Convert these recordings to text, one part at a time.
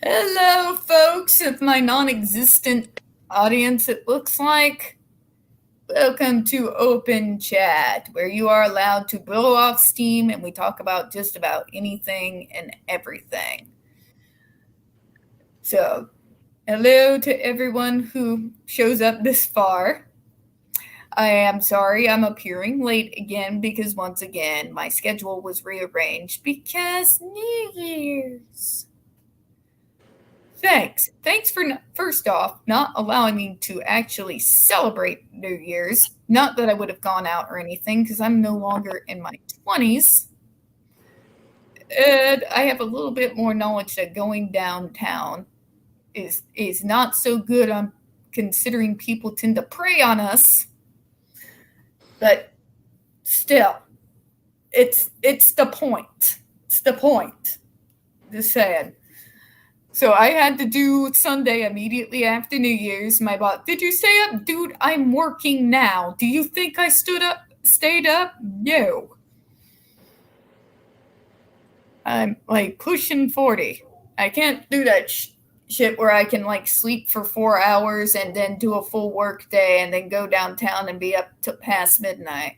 Hello, folks of my non-existent audience, it looks like. Welcome to Open Chat, where you are allowed to blow off steam and we talk about just about anything and everything. So, hello to everyone who shows up this far. I am sorry I'm appearing late again because once again my schedule was rearranged because New Year's. Thanks for first off not allowing me to actually celebrate New Year's. Not that I would have gone out or anything because I'm no longer in my 20s. And I have a little bit more knowledge that going downtown is not so good on considering people tend to prey on us. But still, it's the point. It's the point. Just saying. So I had to do Sunday immediately after New Year's. My boss, did you stay up? Dude, I'm working now. Do you think I stayed up? No. I'm like pushing 40. I can't do that shit where I can like sleep for 4 hours and then do a full work day and then go downtown and be up to past midnight.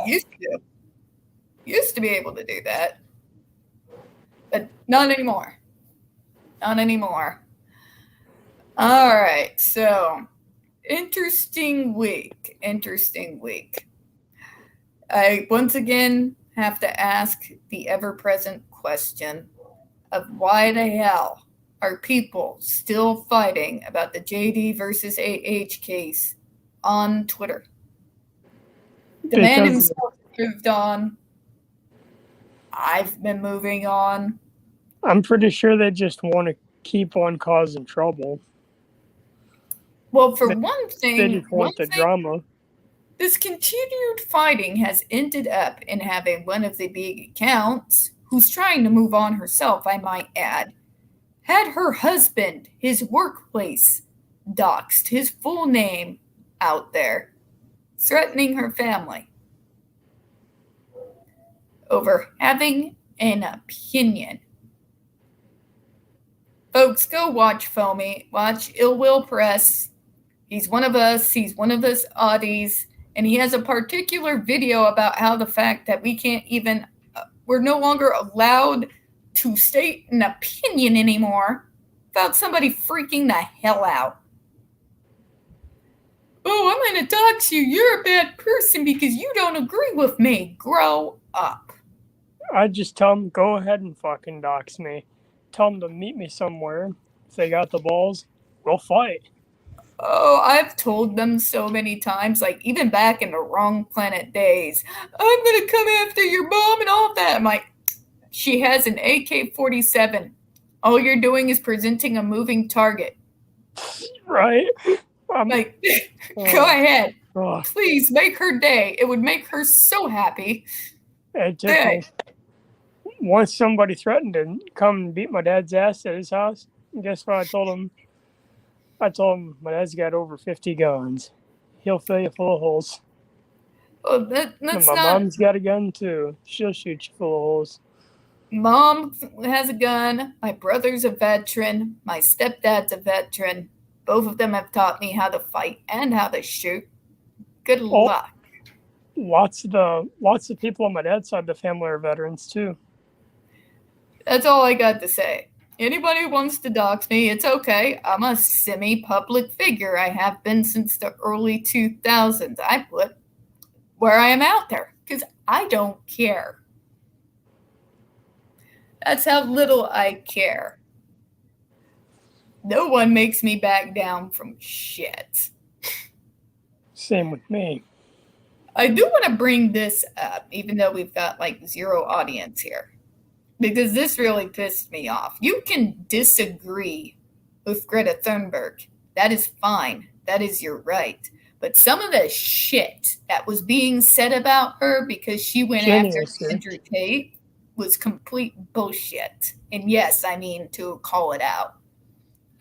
Used to be able to do that. But not anymore. Not anymore. All right, so interesting week. I once again have to ask the ever-present question of why the hell are people still fighting about the JD versus AH case on Twitter? The man himself moved on. I've been moving on. I'm pretty sure they just want to keep on causing trouble. Well, for one thing, they just want the drama. This continued fighting has ended up in having one of the big accounts, who's trying to move on herself, I might add, had her husband, his workplace, doxed, his full name out there, threatening her family over having an opinion. Folks, go watch Foamy. Watch Ill Will Press. He's one of us. He's one of us oddies. And he has a particular video about how the fact that we can't even, we're no longer allowed to state an opinion anymore without somebody freaking the hell out. Oh, I'm going to dox you. You're a bad person because you don't agree with me. Grow up. I just tell them, go ahead and fucking dox me. Tell them to meet me somewhere. If they got the balls, we'll fight. Oh, I've told them so many times, like even back in the Wrong Planet days, I'm going to come after your mom and all that. I'm like, she has an AK-47. All you're doing is presenting a moving target. Right? I'm like, go ahead. Please make her day. It would make her so happy. It just once somebody threatened to come and beat my dad's ass at his house, guess what I told him? I told him my dad's got over 50 guns. He'll fill you full of holes. Well, that's my mom's got a gun too. She'll shoot you full of holes. Mom has a gun. My brother's a veteran. My stepdad's a veteran. Both of them have taught me how to fight and how to shoot. Good luck. Lots of people on my dad's side of the family are veterans too. That's all I got to say. Anybody who wants to dox me, it's okay. I'm a semi-public figure. I have been since the early 2000s. I put where I am out there because I don't care. That's how little I care. No one makes me back down from shit. Same with me. I do want to bring this up, even though we've got like zero audience here, because this really pissed me off. You can disagree with Greta Thunberg. That is fine. That is your right. But some of the shit that was being said about her because she went after Andrew Tate was complete bullshit. And yes, I mean to call it out.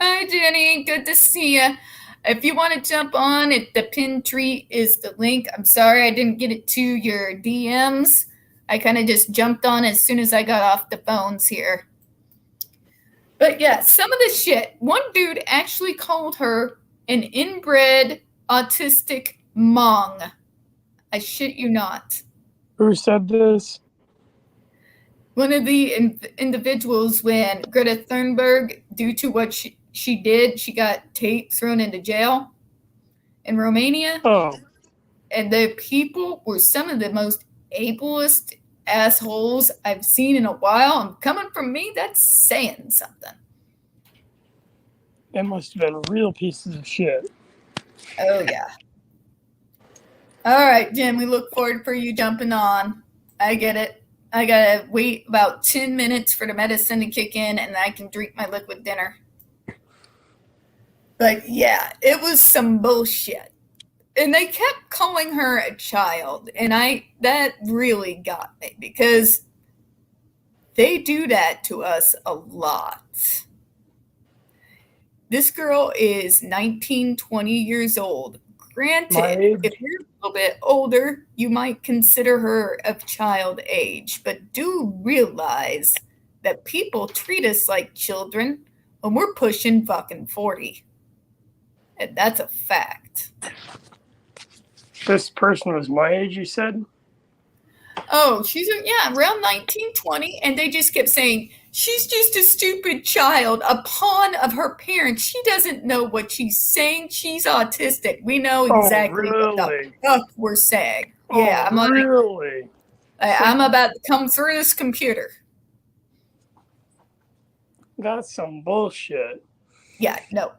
Hi, Jenny. Good to see you. If you want to jump on, the pin tree is the link. I'm sorry I didn't get it to your DMs. I kind of just jumped on as soon as I got off the phones here. But yeah, some of the shit. One dude actually called her an inbred autistic Hmong. I shit you not. Who said this? One of the individuals, when Greta Thunberg, due to what she did, she got thrown into jail in Romania. Oh, And the people were some of the most ableist assholes I've seen in a while. And coming from me, that's saying something. they must have been real pieces of shit. Oh, yeah. All right, Jim, we look forward for you jumping on. I get it. I got to wait about 10 minutes for the medicine to kick in, and I can drink my liquid dinner. But, yeah, it was some bullshit. And they kept calling her a child, and that really got me, because they do that to us a lot. This girl is 19, 20 years old. Granted, if you're a little bit older, you might consider her of child age, but do realize that people treat us like children when we're pushing fucking 40. And that's a fact. This person was my age, you said? Oh, she's around 19, 20, and they just kept saying, she's just a stupid child, a pawn of her parents. She doesn't know what she's saying. She's autistic. We know exactly what the fuck we're saying. Yeah, I'm like, really? I'm about to come through this computer. That's some bullshit. Yeah, no.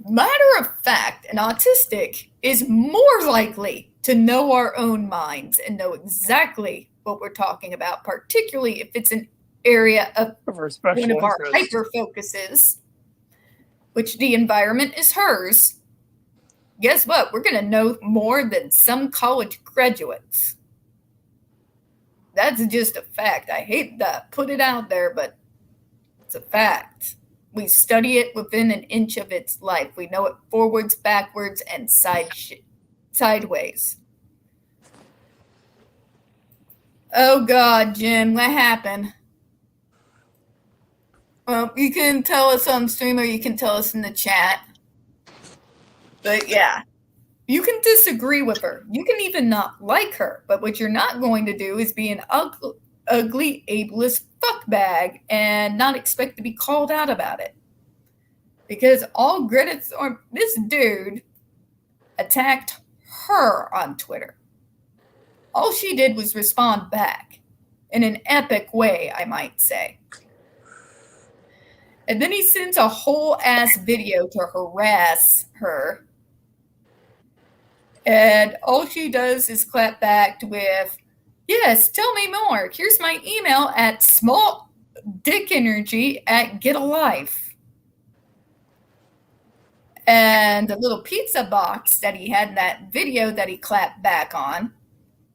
Matter of fact, an autistic is more likely to know our own minds and know exactly what we're talking about, particularly if it's an area of one of our hyper focuses, which the environment is hers. Guess what? We're going to know more than some college graduates. That's just a fact. I hate to put it out there, but it's a fact. We study it within an inch of its life. We know it forwards, backwards, and sideways. Oh, God, Jim, what happened? Well, you can tell us on stream or you can tell us in the chat. But, yeah, you can disagree with her. You can even not like her. But what you're not going to do is be an ugly ableist fuckbag and not expect to be called out about it. Because all Greta Thunberg, this dude attacked her on Twitter. All she did was respond back in an epic way, I might say. And then he sends a whole ass video to harass her. And all she does is clap back with, yes, tell me more. Here's my email at smalldickenergy@getalife. And the little pizza box that he had in that video that he clapped back on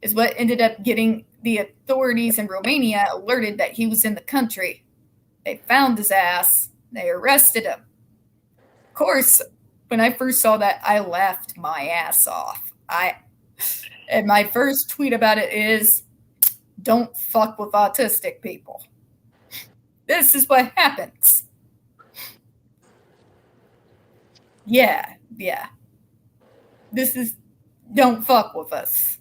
is what ended up getting the authorities in Romania alerted that he was in the country. They found his ass. They arrested him. Of course, when I first saw that, I laughed my ass off. And my first tweet about it is, don't fuck with autistic people. This is what happens. Yeah. Don't fuck with us.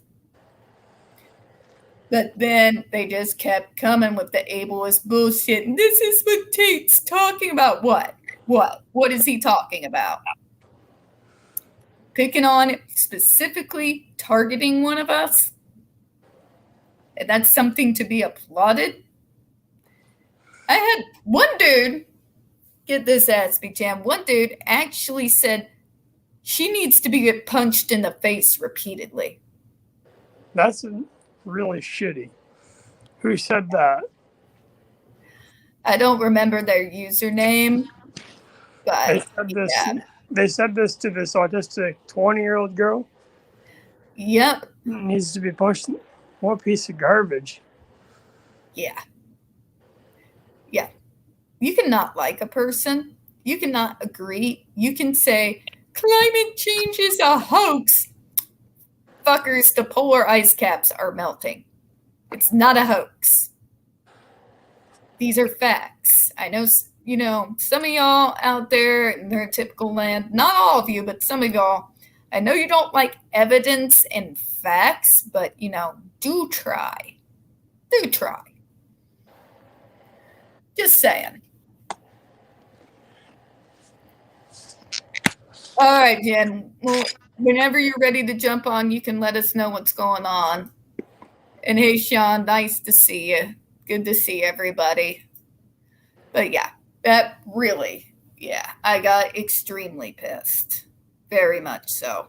But then they just kept coming with the ableist bullshit. And this is what Tate's talking about. What? What is he talking about? Picking on it, specifically targeting one of us? And that's something to be applauded? I had one dude, get this Aspie Jam, one dude actually said she needs to be punched in the face repeatedly. That's really shitty. Who said that? I don't remember their username, but they said this to this autistic 20-year-old girl? Yep. Needs to be punched. What piece of garbage. Yeah. You cannot like a person. You cannot agree. You can say, climate change is a hoax. Fuckers, the polar ice caps are melting. It's not a hoax. These are facts. I know some of y'all out there in their typical land, not all of you, but some of y'all, I know you don't like evidence and facts, but, do try. Do try. Just saying. All right, Jen. Well, whenever you're ready to jump on, you can let us know what's going on. And hey, Sean, nice to see you. Good to see everybody. But yeah, that really, I got extremely pissed. Very much so.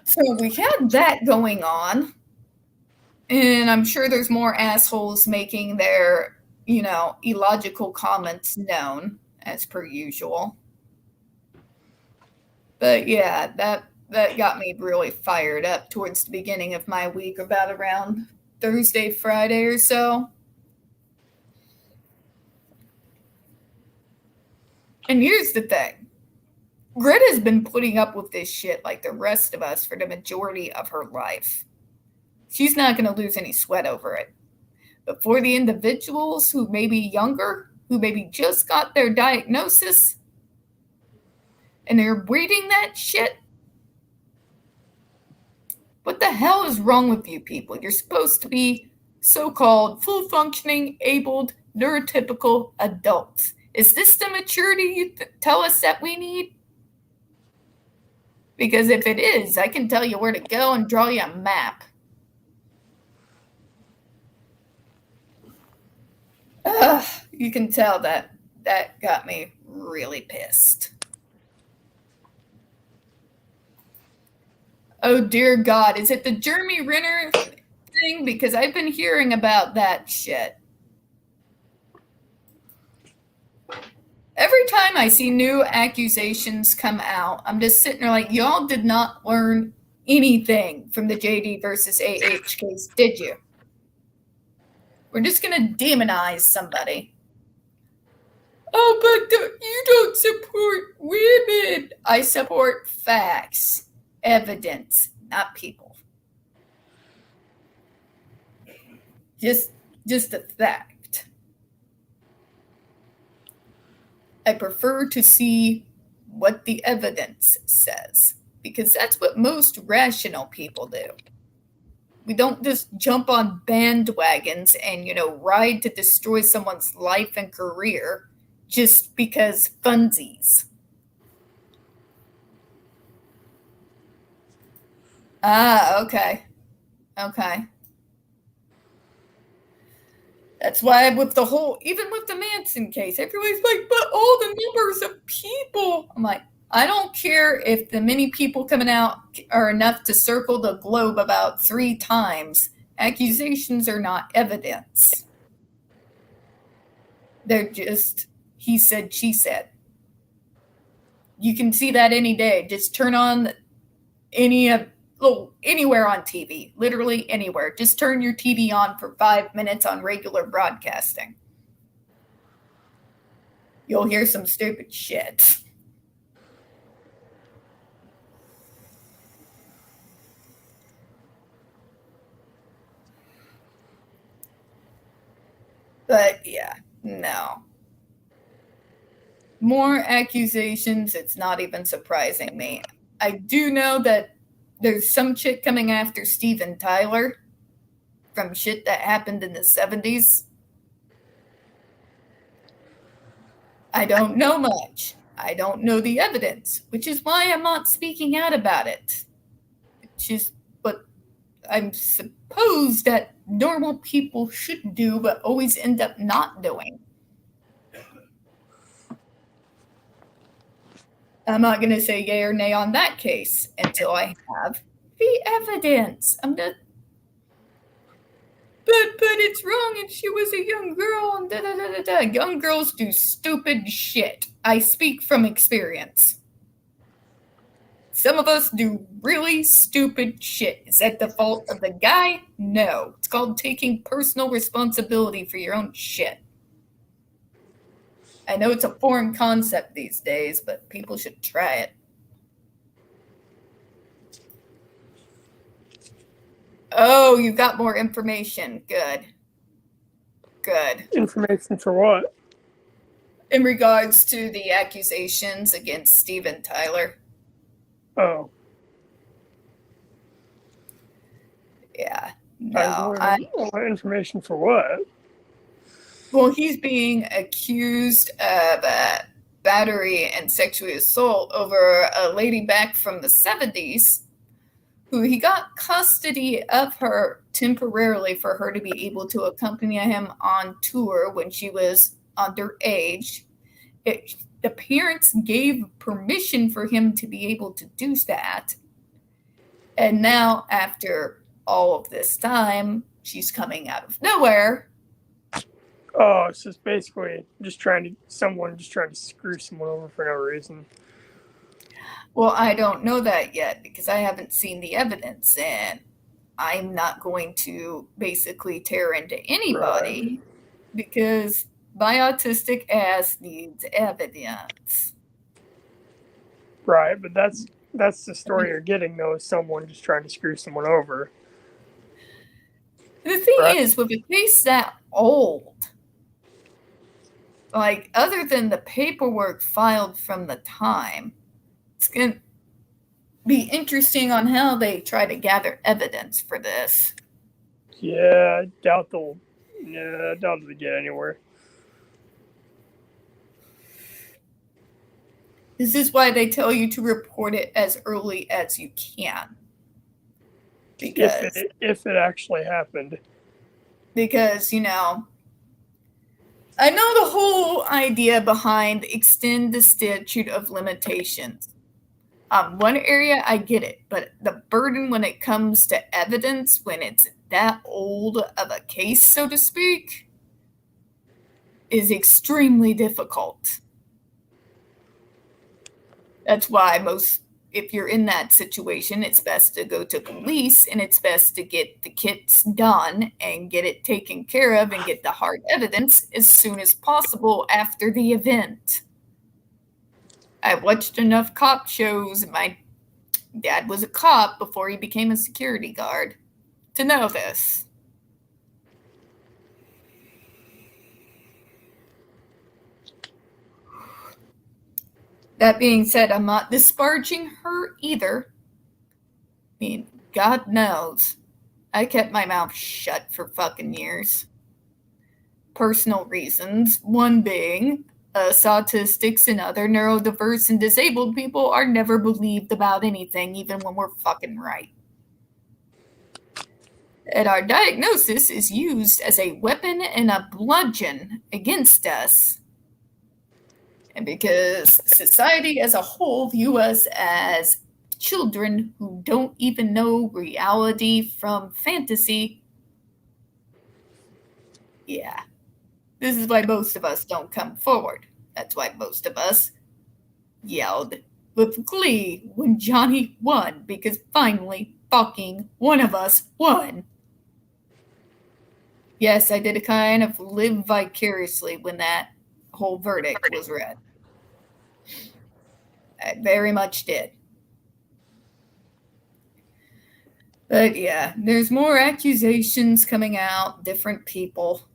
So we had that going on. And I'm sure there's more assholes making their, illogical comments known, as per usual. But yeah, that got me really fired up towards the beginning of my week, about around Thursday, Friday or so. And here's the thing. Greta's been putting up with this shit like the rest of us for the majority of her life. She's not going to lose any sweat over it. But for the individuals who may be younger, who maybe just got their diagnosis, and they're reading that shit, what the hell is wrong with you people? You're supposed to be so-called full-functioning, abled, neurotypical adults. Is this the maturity you tell us that we need? Because if it is, I can tell you where to go and draw you a map. You can tell that got me really pissed. Oh, dear God. Is it the Jeremy Renner thing? Because I've been hearing about that shit. Every time I see new accusations come out, I'm just sitting there like, y'all did not learn anything from the JD versus AH case, did you? We're just going to demonize somebody. Oh, but you don't support women. I support facts, evidence, not people. Just a fact. I prefer to see what the evidence says, because that's what most rational people do. We don't just jump on bandwagons and, ride to destroy someone's life and career just because funsies. Okay. That's why even with the Manson case, everybody's like, but all the numbers of people. I'm like, I don't care if the many people coming out are enough to circle the globe about 3 times. Accusations are not evidence. They're just he said, she said. You can see that any day. Just turn on anywhere on TV, literally anywhere. Just turn your TV on for 5 minutes on regular broadcasting. You'll hear some stupid shit. But yeah, no. More accusations, it's not even surprising me. I do know that there's some chick coming after Steven Tyler from shit that happened in the 70s. I don't know much. I don't know the evidence, which is why I'm not speaking out about it. It's just what I'm supposed that normal people should do, but always end up not doing. I'm not going to say yay or nay on that case until I have the evidence. But it's wrong, and she was a young girl, and da-da-da-da-da. Young girls do stupid shit. I speak from experience. Some of us do really stupid shit. Is that the fault of the guy? No. It's called taking personal responsibility for your own shit. I know it's a foreign concept these days, but people should try it. Oh, you got more information. Good. Good. Information for what? In regards to the accusations against Steven Tyler. Oh. Yeah. No. Information for what? Well, he's being accused of battery and sexual assault over a lady back from the 70s who he got custody of her temporarily for her to be able to accompany him on tour when she was underage. The parents gave permission for him to be able to do that. And now, after all of this time, she's coming out of nowhere. Oh, it's just basically someone just trying to screw someone over for no reason. Well, I don't know that yet because I haven't seen the evidence, and I'm not going to basically tear into anybody because my autistic ass needs evidence. Right, but that's the story you're getting, though, is someone just trying to screw someone over. The thing is, with a case that old, like, other than the paperwork filed from the time, it's going to be interesting on how they try to gather evidence for this. Yeah, I doubt they'll get anywhere. This is why they tell you to report it as early as you can. Because if it actually happened. Because, I know the whole idea behind extend the statute of limitations. One area, I get it, but the burden when it comes to evidence, when it's that old of a case, so to speak, is extremely difficult. That's why if you're in that situation, it's best to go to police and it's best to get the kits done and get it taken care of and get the hard evidence as soon as possible after the event. I watched enough cop shows. My dad was a cop before he became a security guard to know this. That being said, I'm not disparaging her either. I mean, God knows. I kept my mouth shut for fucking years. Personal reasons. One being, us autistics and other neurodiverse and disabled people are never believed about anything, even when we're fucking right. And our diagnosis is used as a weapon and a bludgeon against us. And because society as a whole view us as children who don't even know reality from fantasy, yeah. This is why most of us don't come forward. That's why most of us yelled with glee when Johnny won, because finally fucking one of us won. Yes, I did kind of live vicariously when that whole verdict was read. I very much did. But yeah, there's more accusations coming out, different people.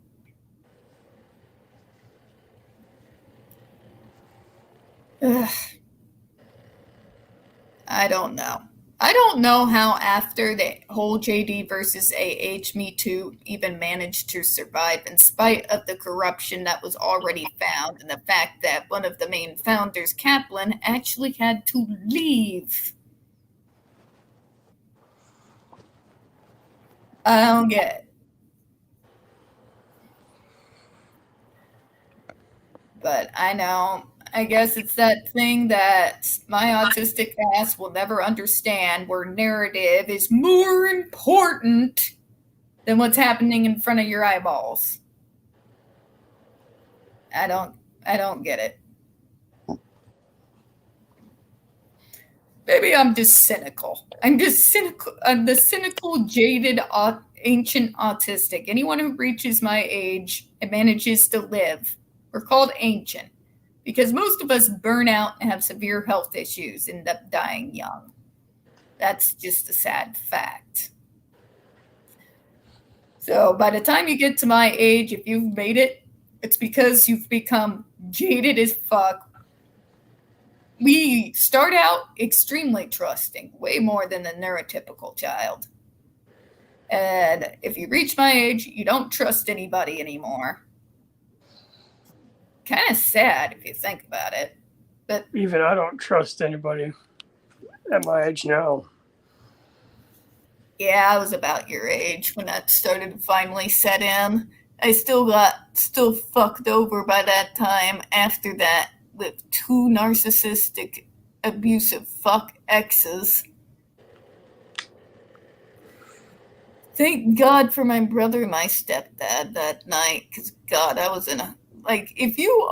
Ugh. I don't know. I don't know how after the whole JD versus AH Me Too even managed to survive in spite of the corruption that was already found and the fact that one of the main founders, Kaplan, actually had to leave. I don't get it. But I guess it's that thing that my autistic ass will never understand, where narrative is more important than what's happening in front of your eyeballs. I don't get it. Maybe I'm just cynical. I'm the cynical, jaded, ancient autistic. Anyone who reaches my age and manages to live, we're called ancient. Because most of us burn out and have severe health issues, end up dying young. That's just a sad fact. So by the time you get to my age, if you've made it, it's because you've become jaded as fuck. We start out extremely trusting, way more than the neurotypical child. And if you reach my age, you don't trust anybody anymore. Kind of sad if you think about it. But even I don't trust anybody at my age now. yeah, I was about your age when that started to finally set in. I still fucked over by that time after that with 2 narcissistic, abusive fuck exes. Thank God for my brother and my stepdad that night, because God, I was in a, like, if you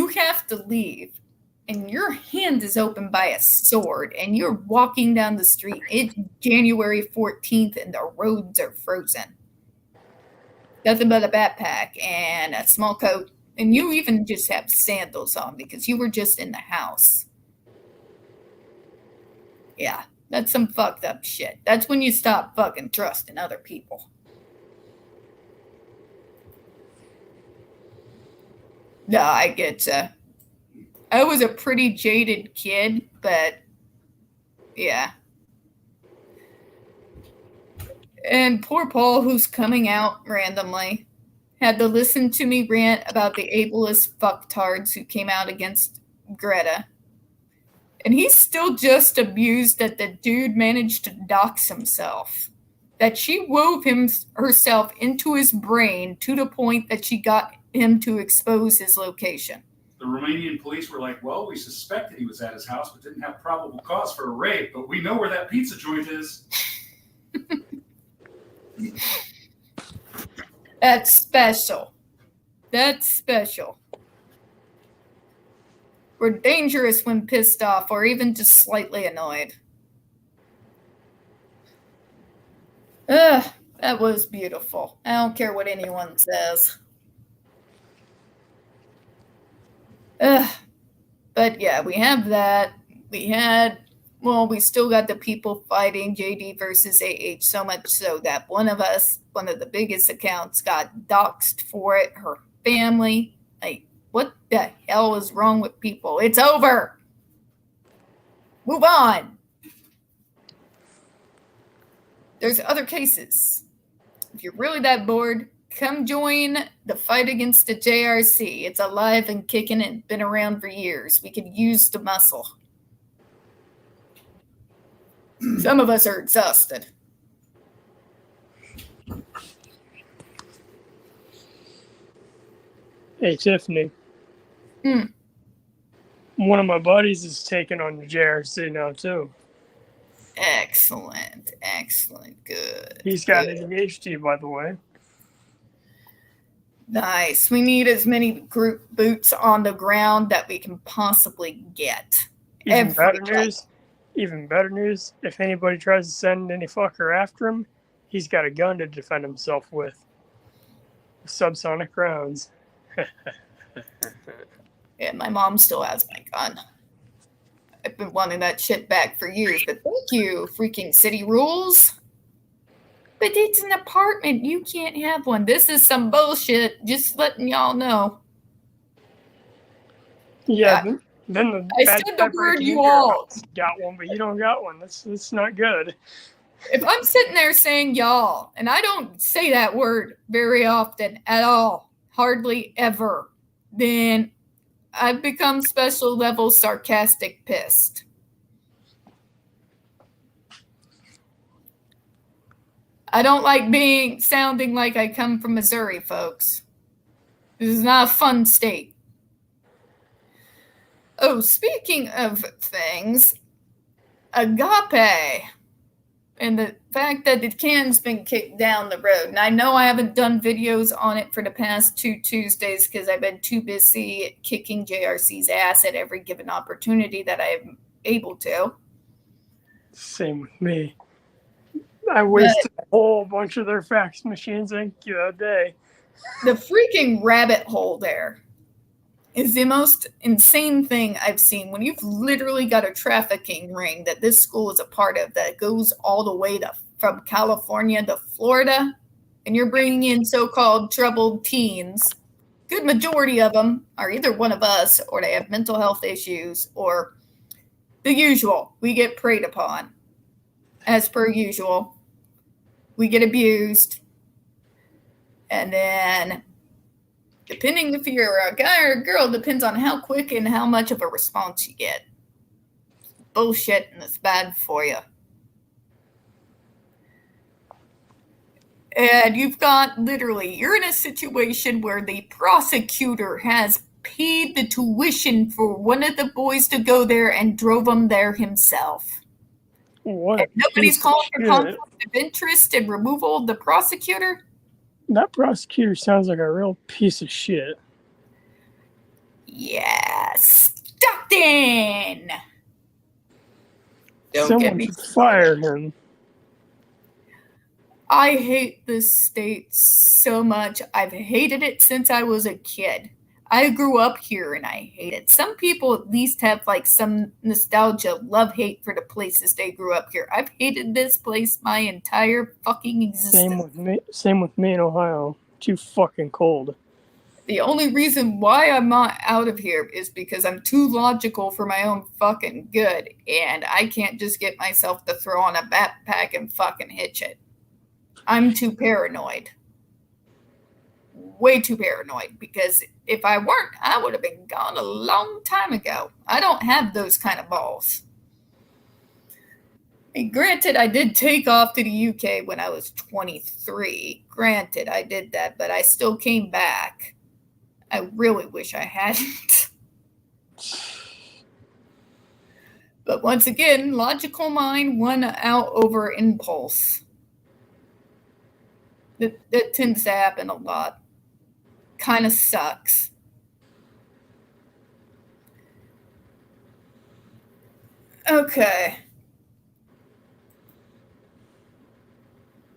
have to leave and your hand is open by a sword and you're walking down the street, it's January 14th and the roads are frozen. Nothing but a backpack and a small coat, and you even just have sandals on because you were just in the house. Yeah, that's some fucked up shit. That's when you stop fucking trusting other people. No, I get you. I was a pretty jaded kid, but yeah. And poor Paul, who's coming out randomly, had to listen to me rant about the ableist fucktards who came out against Greta. And he's still just abused that the dude managed to dox himself. That she wove herself into his brain to the point that she got him to expose his location. The Romanian police were like, well, we suspected he was at his house but didn't have probable cause for a raid, but we know where that pizza joint is. That's special. That's special. We're dangerous when pissed off or even just slightly annoyed. Ugh, that was beautiful. I don't care what anyone says. But yeah, we have that. We still got the people fighting JD versus AH, so much so that one of the biggest accounts, got doxxed for it. Her family. Like, what the hell is wrong with people? It's over. Move on. There's other cases. If you're really that bored, come join the fight against the JRC. It's alive and kicking and been around for years. We could use the muscle. Some of us are exhausted. Hey, Tiffany. One of my buddies is taking on the JRC now, too. Excellent. Good. He's got his PhD, by the way. Nice. We need as many group boots on the ground that we can possibly get. Even better news, if anybody tries to send any fucker after him, he's got a gun to defend himself with. Subsonic rounds. Yeah, my mom still has my gun. I've been wanting that shit back for years, but thank you, freaking city rules. But it's an apartment. You can't have one. This is some bullshit. Just letting y'all know. Yeah. Then I said the word you all. Got one, but you don't got one. That's not good. If I'm sitting there saying y'all, and I don't say that word very often at all, hardly ever, then I've become special level sarcastic pissed. I don't like sounding like I come from Missouri, folks. This is not a fun state. Oh, speaking of things, Agape and the fact that the can's been kicked down the road. And I know I haven't done videos on it for the past 2 Tuesdays because I've been too busy kicking JRC's ass at every given opportunity that I'm able to. Same with me. I wasted a whole bunch of their fax machines ink the other day. The freaking rabbit hole there is the most insane thing I've seen. When you've literally got a trafficking ring that this school is a part of that goes all the way from California to Florida, and you're bringing in so-called troubled teens, good majority of them are either one of us or they have mental health issues or the usual. We get preyed upon. As per usual, we get abused. And then, depending if you're a guy or a girl, depends on how quick and how much of a response you get. Bullshit, and it's bad for you. And you've got literally, you're in a situation where the prosecutor has paid the tuition for one of the boys to go there and drove him there himself. What? And nobody's calling for shit. conflict of interest and removal of the prosecutor. That prosecutor sounds like a real piece of shit. Yes, Stockton. Don't Someone get me should fire him. I hate this state so much. I've hated it since I was a kid. I grew up here and I hate it. Some people at least have like some nostalgia, love, hate for the places they grew up here. I've hated this place my entire fucking existence. Same with me in Ohio. Too fucking cold. The only reason why I'm not out of here is because I'm too logical for my own fucking good. And I can't just get myself to throw on a backpack and fucking hitch it. I'm too paranoid. Way too paranoid, because if I weren't, I would have been gone a long time ago. I don't have those kind of balls. And granted, I did take off to the UK when I was 23. Granted, I did that, but I still came back. I really wish I hadn't. But once again, logical mind won out over impulse. That tends to happen a lot. Kind of sucks. Okay.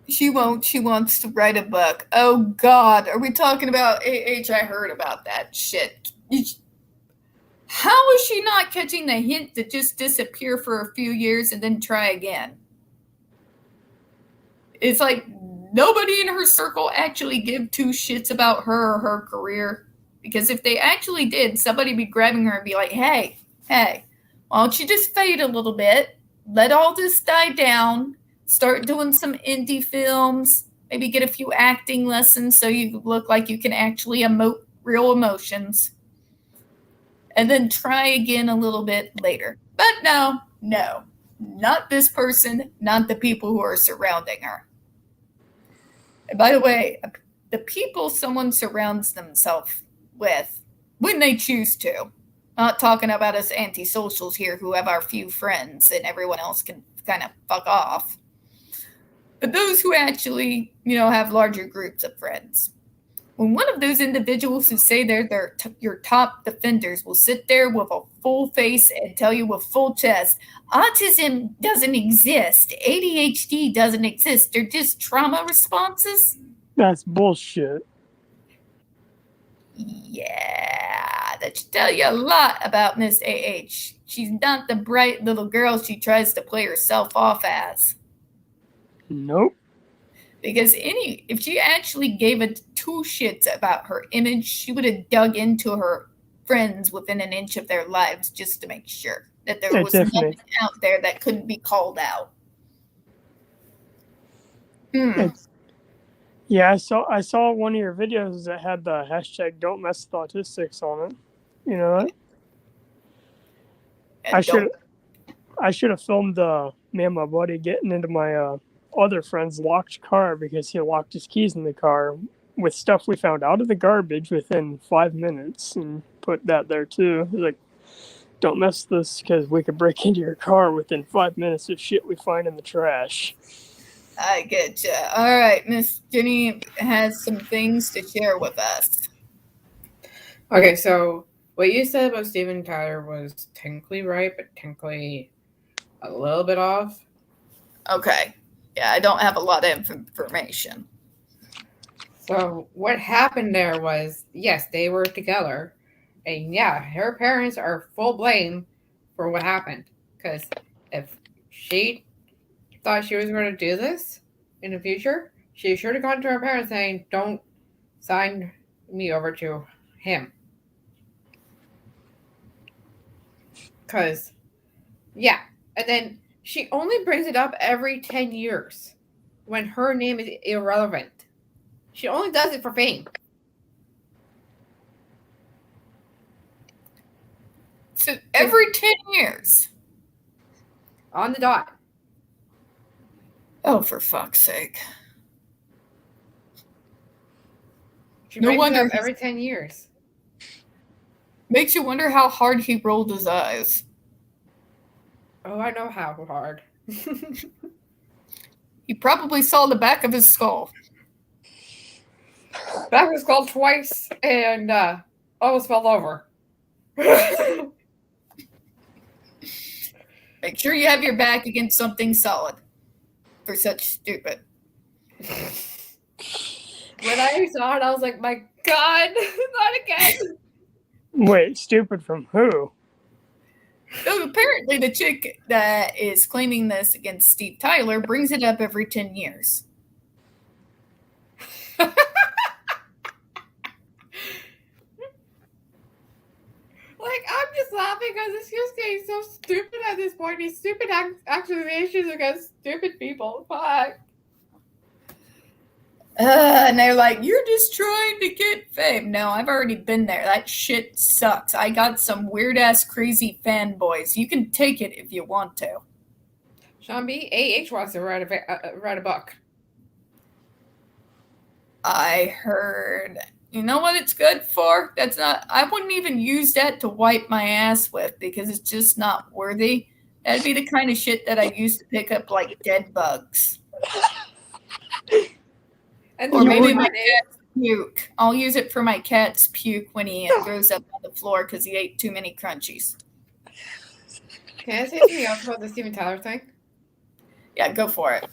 She won't. She wants to write a book. Oh, God. Are we talking about AH? I heard about that shit. How is she not catching the hint to just disappear for a few years and then try again? It's like nobody in her circle actually give two shits about her or her career. Because if they actually did, somebody would be grabbing her and be like, hey, why don't you just fade a little bit? Let all this die down. Start doing some indie films. Maybe get a few acting lessons so you look like you can actually emote real emotions. And then try again a little bit later. But no. Not this person, not the people who are surrounding her. And by the way, the people someone surrounds themselves with, when they choose to, not talking about us antisocials here who have our few friends and everyone else can kind of fuck off, but those who actually, have larger groups of friends. When one of those individuals who say they're your top defenders will sit there with a full face and tell you with full chest, autism doesn't exist, ADHD doesn't exist, they're just trauma responses. That's bullshit. Yeah, that should tell you a lot about Miss AH. She's not the bright little girl she tries to play herself off as. Nope. Because if she actually gave a two shits about her image, she would have dug into her friends within an inch of their lives just to make sure that there was nothing out there that couldn't be called out. Yeah, I saw one of your videos that had the hashtag "Don't Mess with Autistics" on it. You know what? I should have filmed me and my buddy getting into my other friend's locked car because he locked his keys in the car with stuff we found out of the garbage within 5 minutes and put that there too. Like, don't mess with this because we could break into your car within 5 minutes of shit we find in the trash. I get you. All right, Miss Jenny has some things to share with us. Okay, so what you said about Steven Tyler was technically right, but technically a little bit off. Okay. Yeah, I don't have a lot of information. So what happened there was, yes, they were together. And yeah, her parents are full blame for what happened. Because if she thought she was going to do this in the future, she should have gone to her parents saying, "Don't sign me over to him." Because, yeah. And then she only brings it up every 10 years when her name is irrelevant. She only does it for fame. So every 10 years. On the dot. Oh, for fuck's sake. She No brings wonder it up he's- every 10 years. Makes you wonder how hard he rolled his eyes. Oh, I know how hard. He probably saw the back of his skull. Back was called twice and almost fell over. Make sure you have your back against something solid for such stupid. When I saw it, I was like, my God, not again. Wait, stupid from who? So apparently the chick that is claiming this against Steve Tyler brings it up every 10 years. Like, I'm just laughing because it's just getting so stupid at this point. These stupid accusations against stupid people. Fuck. And they're like, you're just trying to get fame. No, I've already been there. That shit sucks. I got some weird-ass crazy fanboys. You can take it if you want to. Sean B. A.H. wants to write a book. I heard... You know what it's good for? That's not... I wouldn't even use that to wipe my ass with because it's just not worthy. That'd be the kind of shit that I used to pick up like dead bugs. And Or the maybe worst my part is- cat's puke. I'll use it for my cat's puke when he throws up on the floor because he ate too many crunchies. Can I say something else about the Steven Tyler thing? Yeah, go for it.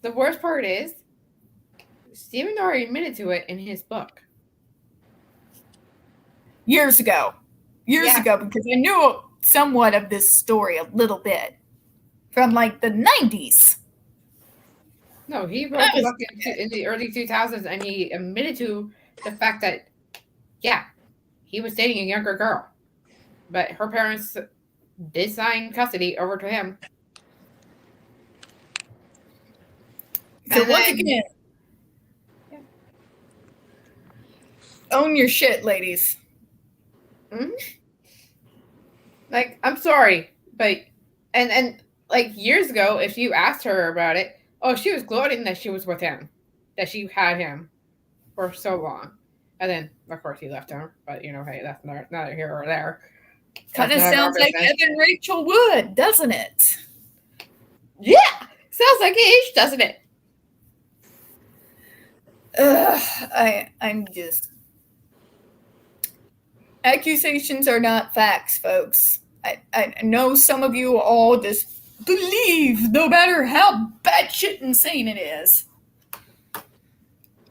The worst part is, Steven already admitted to it in his book. Years ago, Yeah. because I knew somewhat of this story a little bit from like the 90s. No, he wrote the book in the early 2000s, and he admitted to the fact that, yeah, he was dating a younger girl, but her parents did sign custody over to him. So And once then- again, Yeah. own your shit, ladies. Like, I'm sorry, but and like years ago, if you asked her about it, oh, she was gloating that she was with him, that she had him for so long, and then of course he left her. But hey, that's neither here or there. Kind of That's none of our sounds like business. Evan Rachel Wood, doesn't it? Yeah, sounds like age, doesn't it? I'm just. Accusations are not facts, folks. I know some of you all just believe, no matter how batshit insane it is.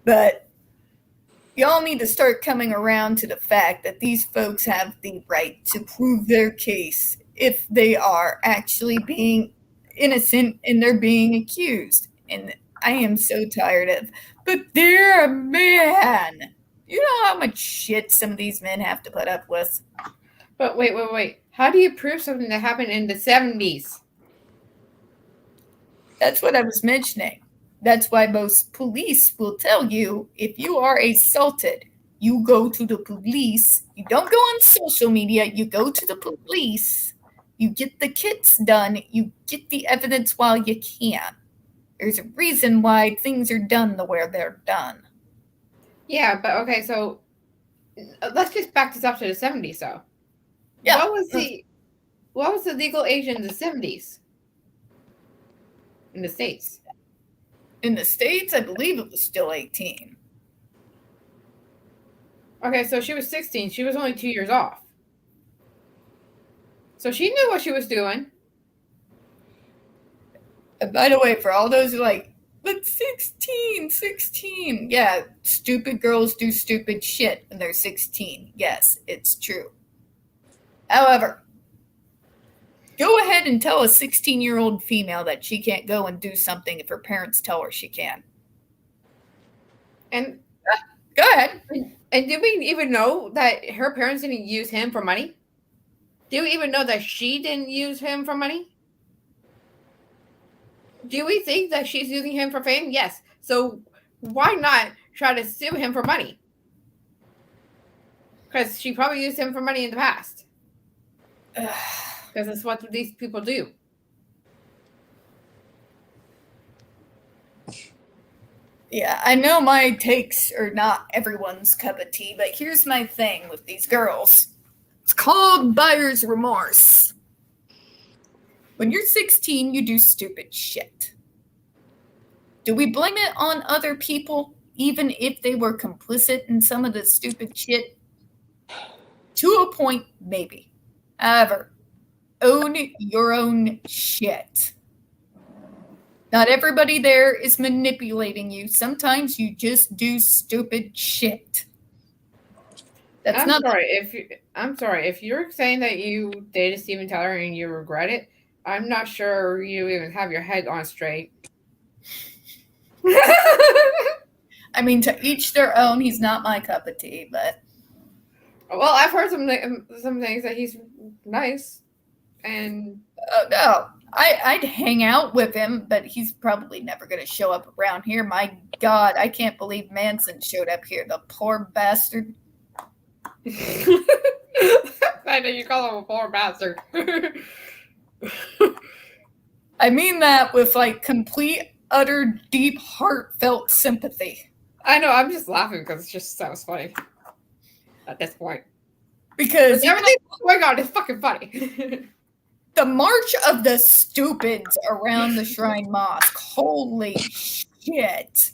But y'all need to start coming around to the fact that these folks have the right to prove their case if they are actually being innocent and they're being accused. And I am so tired of, but they're a man. You know how much shit some of these men have to put up with? But wait. How do you prove something that happened in the 70s? That's what I was mentioning. That's why most police will tell you if you are assaulted, you go to the police. You don't go on social media. You go to the police. You get the kits done. You get the evidence while you can. There's a reason why things are done the way they're done. Yeah, but okay, so let's just back this up to the 70s, though. Yeah. What was the legal age in the 70s in the States? In the States, I believe it was still 18. Okay, so she was 16. She was only 2 years off. So she knew what she was doing. And by the way, for all those who are like, but 16. Yeah, stupid girls do stupid shit when they're 16. Yes, it's true. However, go ahead and tell a 16-year-old female that she can't go and do something if her parents tell her she can. And Go ahead. And do we even know that her parents didn't use him for money? Do we even know that she didn't use him for money? Do we think that she's using him for fame? Yes. So why not try to sue him for money? Because she probably used him for money in the past. Because that's what these people do. Yeah, I know my takes are not everyone's cup of tea, but here's my thing with these girls. It's called buyer's remorse. When you're 16, you do stupid shit. Do we blame it on other people, even if they were complicit in some of the stupid shit? To a point, maybe. However, own your own shit. Not everybody there is manipulating you. Sometimes you just do stupid shit. I'm sorry. If you're saying that you dated Steven Tyler and you regret it, I'm not sure you even have your head on straight. I mean, to each their own. He's not my cup of tea, but well, I've heard some things that he's nice, and no, I'd hang out with him, but he's probably never going to show up around here. My God, I can't believe Manson showed up here. The poor bastard. I know you call him a poor bastard. I mean that with like complete, utter, deep, heartfelt sympathy. I know. I'm just laughing because it just sounds funny at this point. Because everything going on is fucking funny. The March of the Stupids around the Shrine Mosque. Holy shit.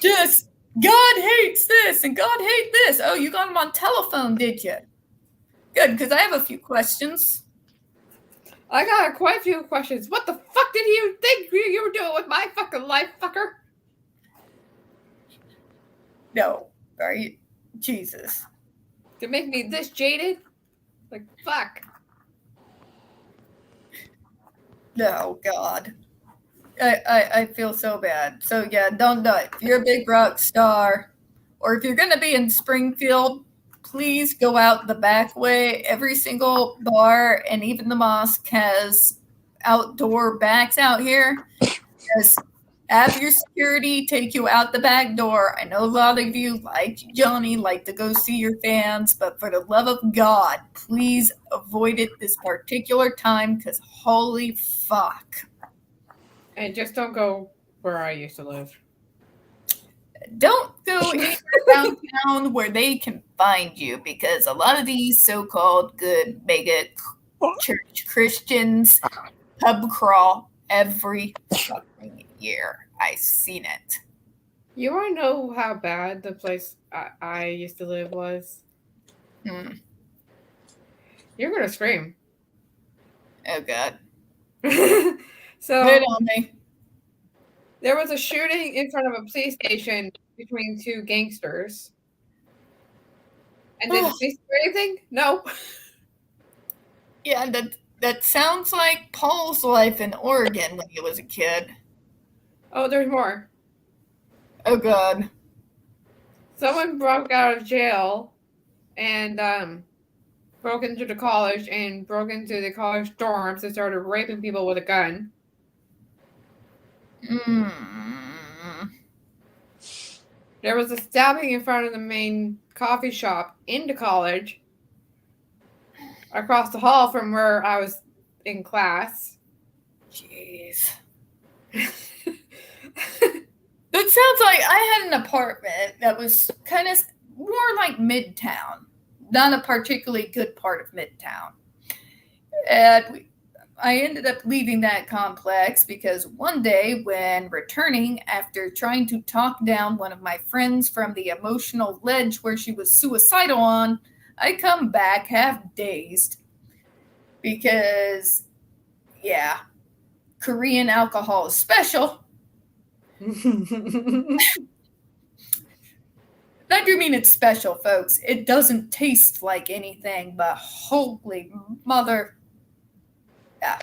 Just, God hates this and God hates this. Oh, you got him on telephone, did you? Good, because I have a few questions. I got quite a few questions. What the fuck did you think you were doing with my fucking life, fucker? No, right? Jesus. To make me this jaded? Like, fuck. No, God. I feel so bad. So, yeah, don't do it. If you're a big rock star, or if you're going to be in Springfield, please go out the back way. Every single bar and even the mosque has outdoor backs out here. Just have your security take you out the back door. I know a lot of you, like Johnny, like to go see your fans, but for the love of God, please avoid it this particular time because holy fuck. And just don't go where I used to live. Don't go anywhere downtown where they can find you because a lot of these so-called good mega church Christians pub crawl every fucking year. I've seen it. You want to know how bad the place I used to live was? You're going to scream. Oh, God. So, put it on me. There was a shooting in front of a police station between two gangsters. And did the police do anything? No. Yeah, that sounds like Paul's life in Oregon when he was a kid. Oh, there's more. Oh, God. Someone broke out of jail and broke into the college and broke into the college dorms and started raping people with a gun. There was a stabbing in front of the main coffee shop in the college across the hall from where I was in class. Jeez. That sounds like I had an apartment that was kind of more like Midtown, not a particularly good part of Midtown. And I ended up leaving that complex because one day when returning after trying to talk down one of my friends from the emotional ledge where she was suicidal on, I come back half dazed because, yeah, Korean alcohol is special. I do mean it's special, folks. It doesn't taste like anything, but holy mother. Yeah.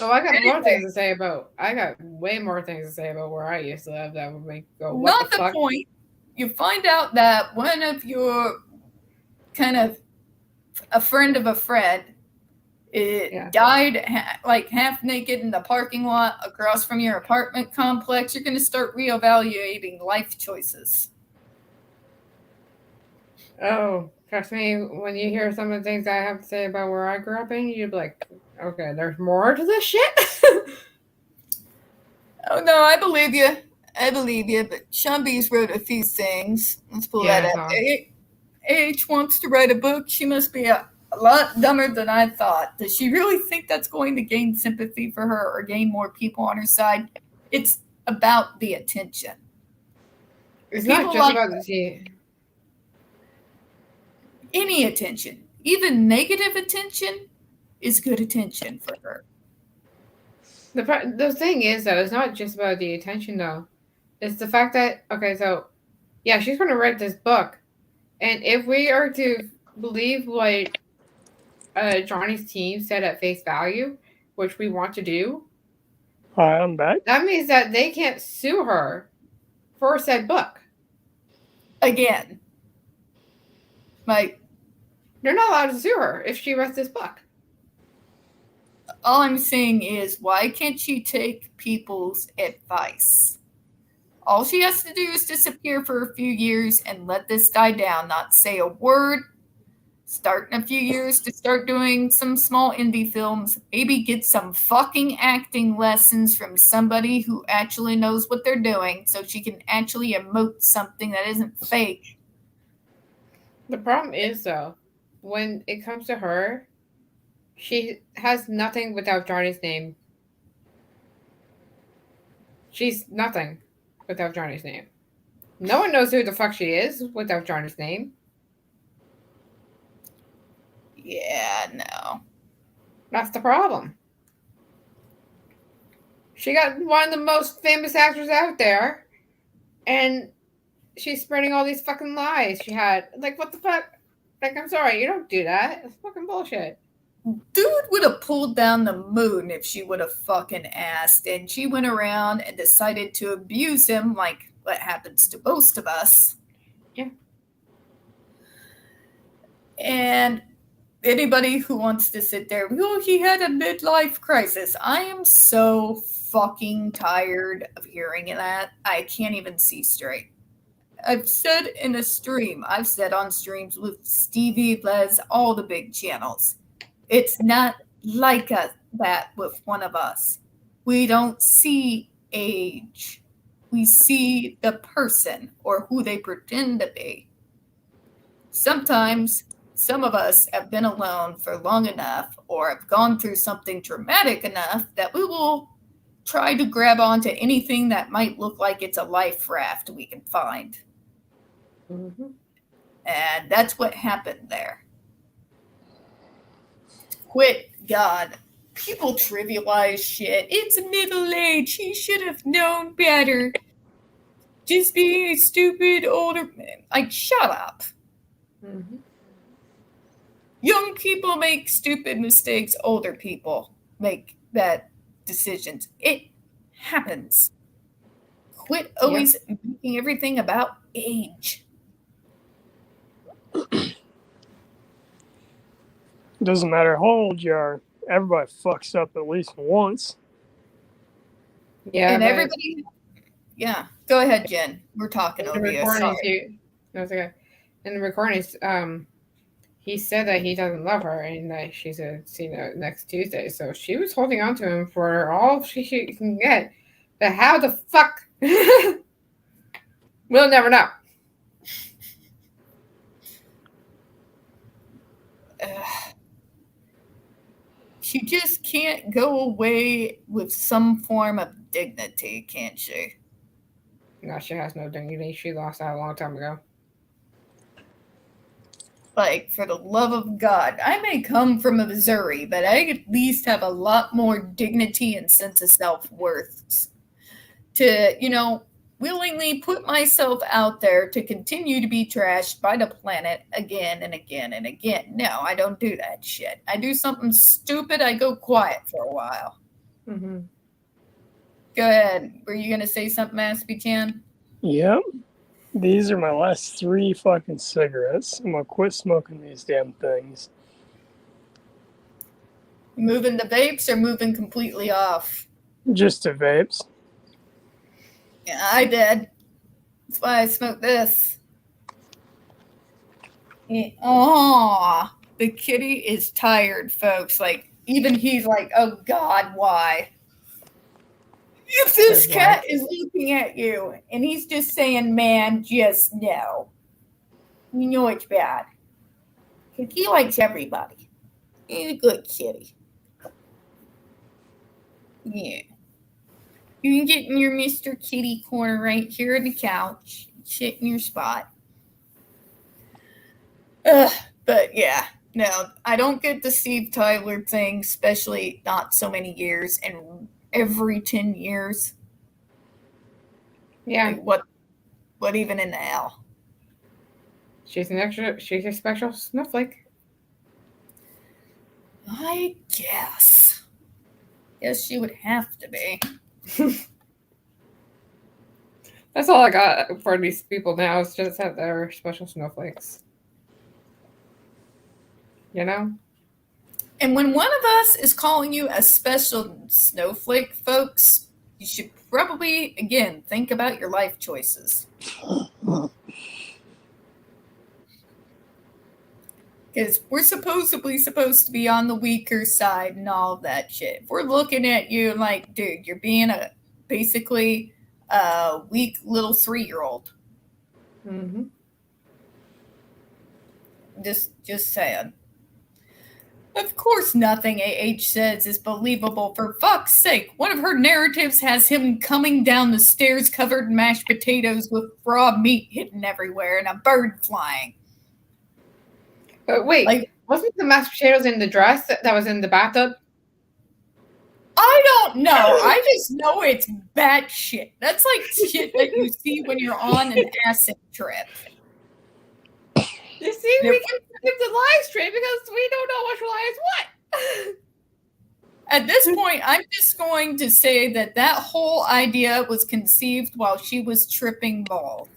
Oh, I got more things to say about. I got way more things to say about where I used to live. That would make you go, what Not the the fuck? point. You find out that one of your kind of a friend of a friend died like half naked in the parking lot across from your apartment complex. You're going to start reevaluating life choices. Oh, trust me, when you hear some of the things I have to say about where I grew up in, you'd be like, okay, there's more to this shit? Oh no, I believe you. I believe you, but Sean Bees wrote a few things. Let's pull Yeah, that I up. saw. H wants to write a book. She must be a lot dumber than I thought. Does she really think that's going to gain sympathy for her or gain more people on her side? It's about the attention. It's People not just like about the tea. any attention, even negative attention, is good attention for her. The thing is, though, it's not just about the attention, though. It's the fact that, okay, so, yeah, she's going to write this book. And if we are to believe what Johnny's team said at face value, which we want to do, Hi, I'm back. that means that they can't sue her for said book. Again, like, they're not allowed to sue her if she writes this book. All I'm saying is, why can't she take people's advice? All she has to do is disappear for a few years and let this die down, not say a word, start in a few years to start doing some small indie films, maybe get some fucking acting lessons from somebody who actually knows what they're doing so she can actually emote something that isn't fake. The problem is, though, when it comes to her, she has nothing without Johnny's name. She's nothing without Johnny's name. No one knows who the fuck she is without Johnny's name. Yeah, no. That's the problem. She got one of the most famous actors out there, and she's spreading all these fucking lies she had. Like, what the fuck? Like, I'm sorry, you don't do that. It's fucking bullshit. Dude would have pulled down the moon if she would have fucking asked, and she went around and decided to abuse him like what happens to most of us. Yeah. And anybody who wants to sit there, oh, he had a midlife crisis. I am so fucking tired of hearing that. I can't even see straight. I've said in a stream, I've said on streams with Stevie, Les, all the big channels. It's not like that with one of us. We don't see age. We see the person or who they pretend to be. Sometimes some of us have been alone for long enough or have gone through something traumatic enough that we will try to grab onto anything that might look like it's a life raft we can find. Mm-hmm. And that's what happened there. Quit, God. People trivialize shit. It's middle age. He should have known better. Just being a stupid older man. Like, shut up. Mm-hmm. Young people make stupid mistakes. Older people make bad decisions. It happens. Quit always making everything about age. Doesn't matter how old you are. Everybody fucks up at least once. Yeah, and everybody. Yeah, go ahead, Jen. We're talking over you. Sorry. No, it's okay. In the recordings, he said that he doesn't love her and that she's going to see her next Tuesday. So she was holding on to him for all she can get. But how the fuck? We'll never know. She just can't go away with some form of dignity, can't she? No, she has no dignity. She lost that a long time ago. Like, for the love of God, I may come from Missouri, but I at least have a lot more dignity and sense of self-worth to, willingly put myself out there to continue to be trashed by the planet again and again and again. No, I don't do that shit. I do something stupid, I go quiet for a while. Mm-hmm. Go ahead. Were you going to say something, Aspie-chan? Yep. These are my last 3 fucking cigarettes. I'm gonna quit smoking these damn things. Moving the vapes or moving completely off? Just the vapes. Yeah, I did. That's why I smoked this. Oh, the kitty is tired, folks. Like, even he's like, oh God, why? If this Says cat is looking at you and he's just saying, man, just no. You know it's bad. Because he likes everybody. He's a good kitty. Yeah. You can get in your Mr. Kitty corner right here on the couch. Sit in your spot. But yeah, no, I don't get the Steve Tyler thing, especially not so many years and every 10 years. Yeah. Like, what even in the hell? She's a special snowflake. I guess. Yes, she would have to be. That's all I got for these people now is just that they're special snowflakes. You know? And when one of us is calling you a special snowflake, folks, you should probably, again, think about your life choices. Because we're supposed to be on the weaker side and all of that shit. If we're looking at you like, dude, you're being basically a weak little 3-year-old. Mm-hmm. Just saying. Of course, nothing AH says is believable. For fuck's sake, one of her narratives has him coming down the stairs covered in mashed potatoes with raw meat hidden everywhere and a bird flying. But wait, Like, wasn't the mashed potatoes in the dress that was in the bathtub? I don't know. I just know it's bad shit. That's like shit that you see when you're on an acid trip. You see, we can skip the live stream because we don't know which lie is what. At this point, I'm just going to say that whole idea was conceived while she was tripping balls.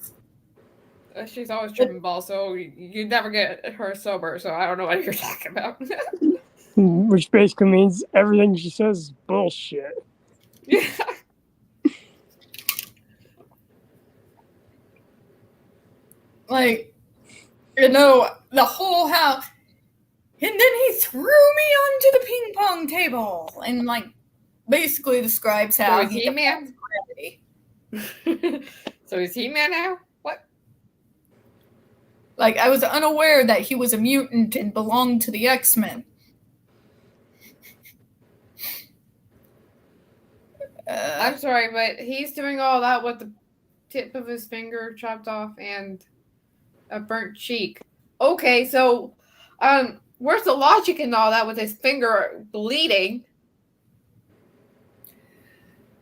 She's always tripping balls, so you never get her sober, so I don't know what you're talking about. Which basically means everything she says is bullshit. Yeah. Like, you know, the whole house. And then he threw me onto the ping pong table and, like, basically describes how So is he man? gravity. So is he man now? What? Like, I was unaware that he was a mutant and belonged to the X-Men. I'm sorry, but he's doing all that with the tip of his finger chopped off and a burnt cheek. Okay, so where's the logic in all that with his finger bleeding?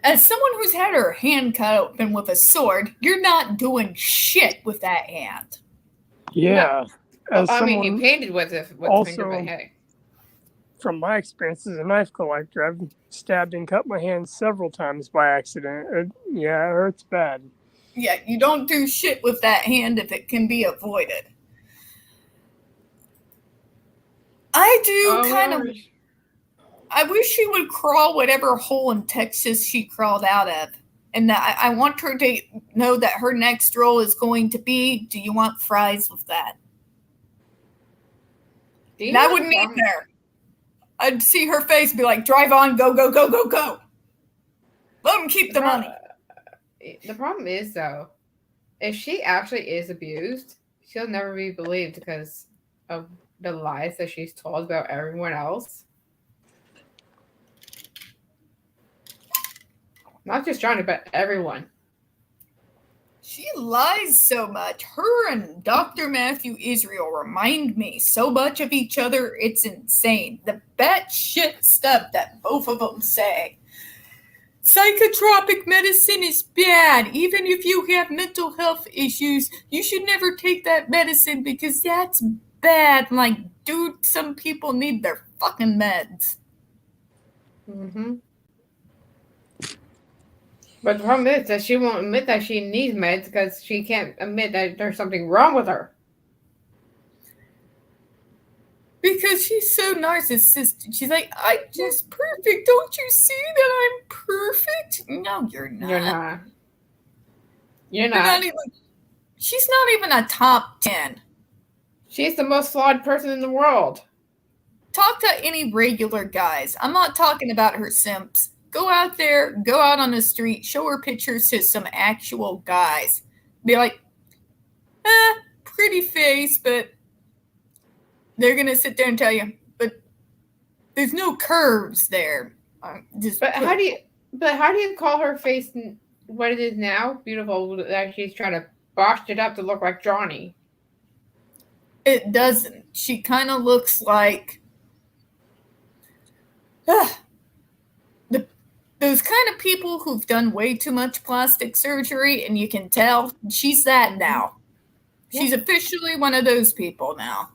As someone who's had her hand cut open with a sword, you're not doing shit with that hand. Yeah. No. As I mean, someone, he painted with the finger, also- but hey. from my experience as a knife collector, I've stabbed and cut my hand several times by accident. It hurts bad. Yeah, you don't do shit with that hand if it can be avoided. I do kind of. I wish she would crawl whatever hole in Texas she crawled out of. And that I want her to know that her next role is going to be, do you want fries with that? And I wouldn't eat there. I'd see her face and be like, drive on, go, go, go, go, go. Let them keep the money. The problem is, though, if she actually is abused, she'll never be believed because of the lies that she's told about everyone else. Not just Johnny, but everyone. She lies so much. Her and Dr. Matthew Israel remind me so much of each other, it's insane. The batshit stuff that both of them say. Psychotropic medicine is bad. Even if you have mental health issues, you should never take that medicine because that's bad. Like, dude, some people need their fucking meds. Mm-hmm. But the problem is that she won't admit that she needs meds because she can't admit that there's something wrong with her. Because she's so narcissistic. She's like, I'm just perfect. Don't you see that I'm perfect? No, you're not. You're not. You're You're not. not even. She's not even a top 10. She's the most flawed person in the world. Talk to any regular guys. I'm not talking about her simps. Go out there, go out on the street, show her pictures to some actual guys. Be like, pretty face, but they're going to sit there and tell you, but there's no curves there. But how do you call her face what it is now beautiful that she's trying to bosh it up to look like Johnny? It doesn't. She kind of looks like those kind of people who've done way too much plastic surgery, and you can tell she's that now. She's officially one of those people now.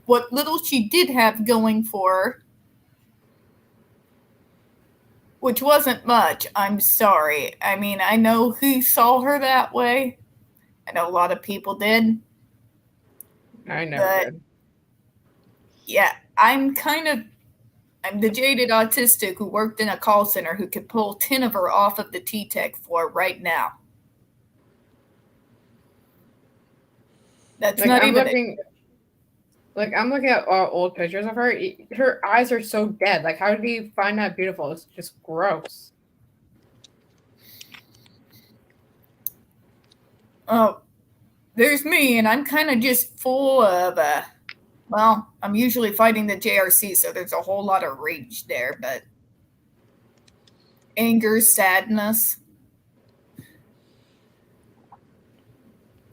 What little she did have going for her, which wasn't much, I'm sorry. I mean, I know who saw her that way. I know a lot of people did. I never did. Yeah, I'm the jaded autistic who worked in a call center who could pull 10 of her off of the T-Tech floor right now. That's Like, not I'm even... I'm looking at old pictures of her. Her eyes are so dead. Like, how do you find that beautiful? It's just gross. Oh, there's me, and I'm kind of just full of, I'm usually fighting the JRC, so there's a whole lot of rage there, but anger, sadness.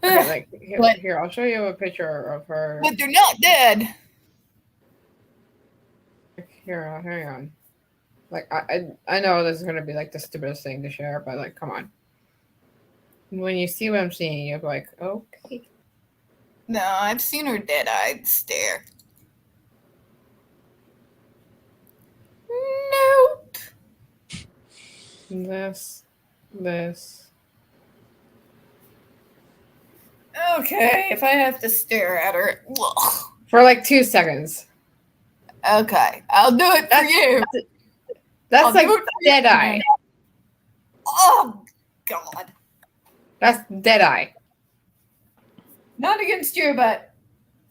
Okay, here, I'll show you a picture of her. But they're not dead. Here, hang on. Like, I know this is gonna be like the stupidest thing to share, but like, come on. When you see what I'm seeing, you're like, okay. No, I've seen her dead-eyed stare. Nope. This. Okay, if I have to stare at her. Ugh. For like 2 seconds. Okay, I'll do it for you. That's like dead eye. Oh, God. That's dead eye. Not against you, but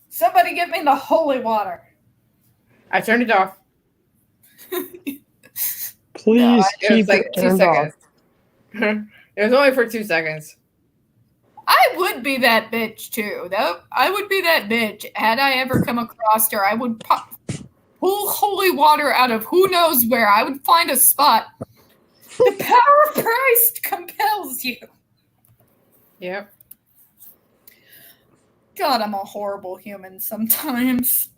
somebody get me the holy water. I turned it off. Please It was keep like it 2 turned off. seconds. It was only for 2 seconds. I would be that bitch too, though. I would be that bitch. Had I ever come across her, I would pull holy water out of who knows where. I would find a spot. The power of Christ compels you. Yep. God, I'm a horrible human sometimes.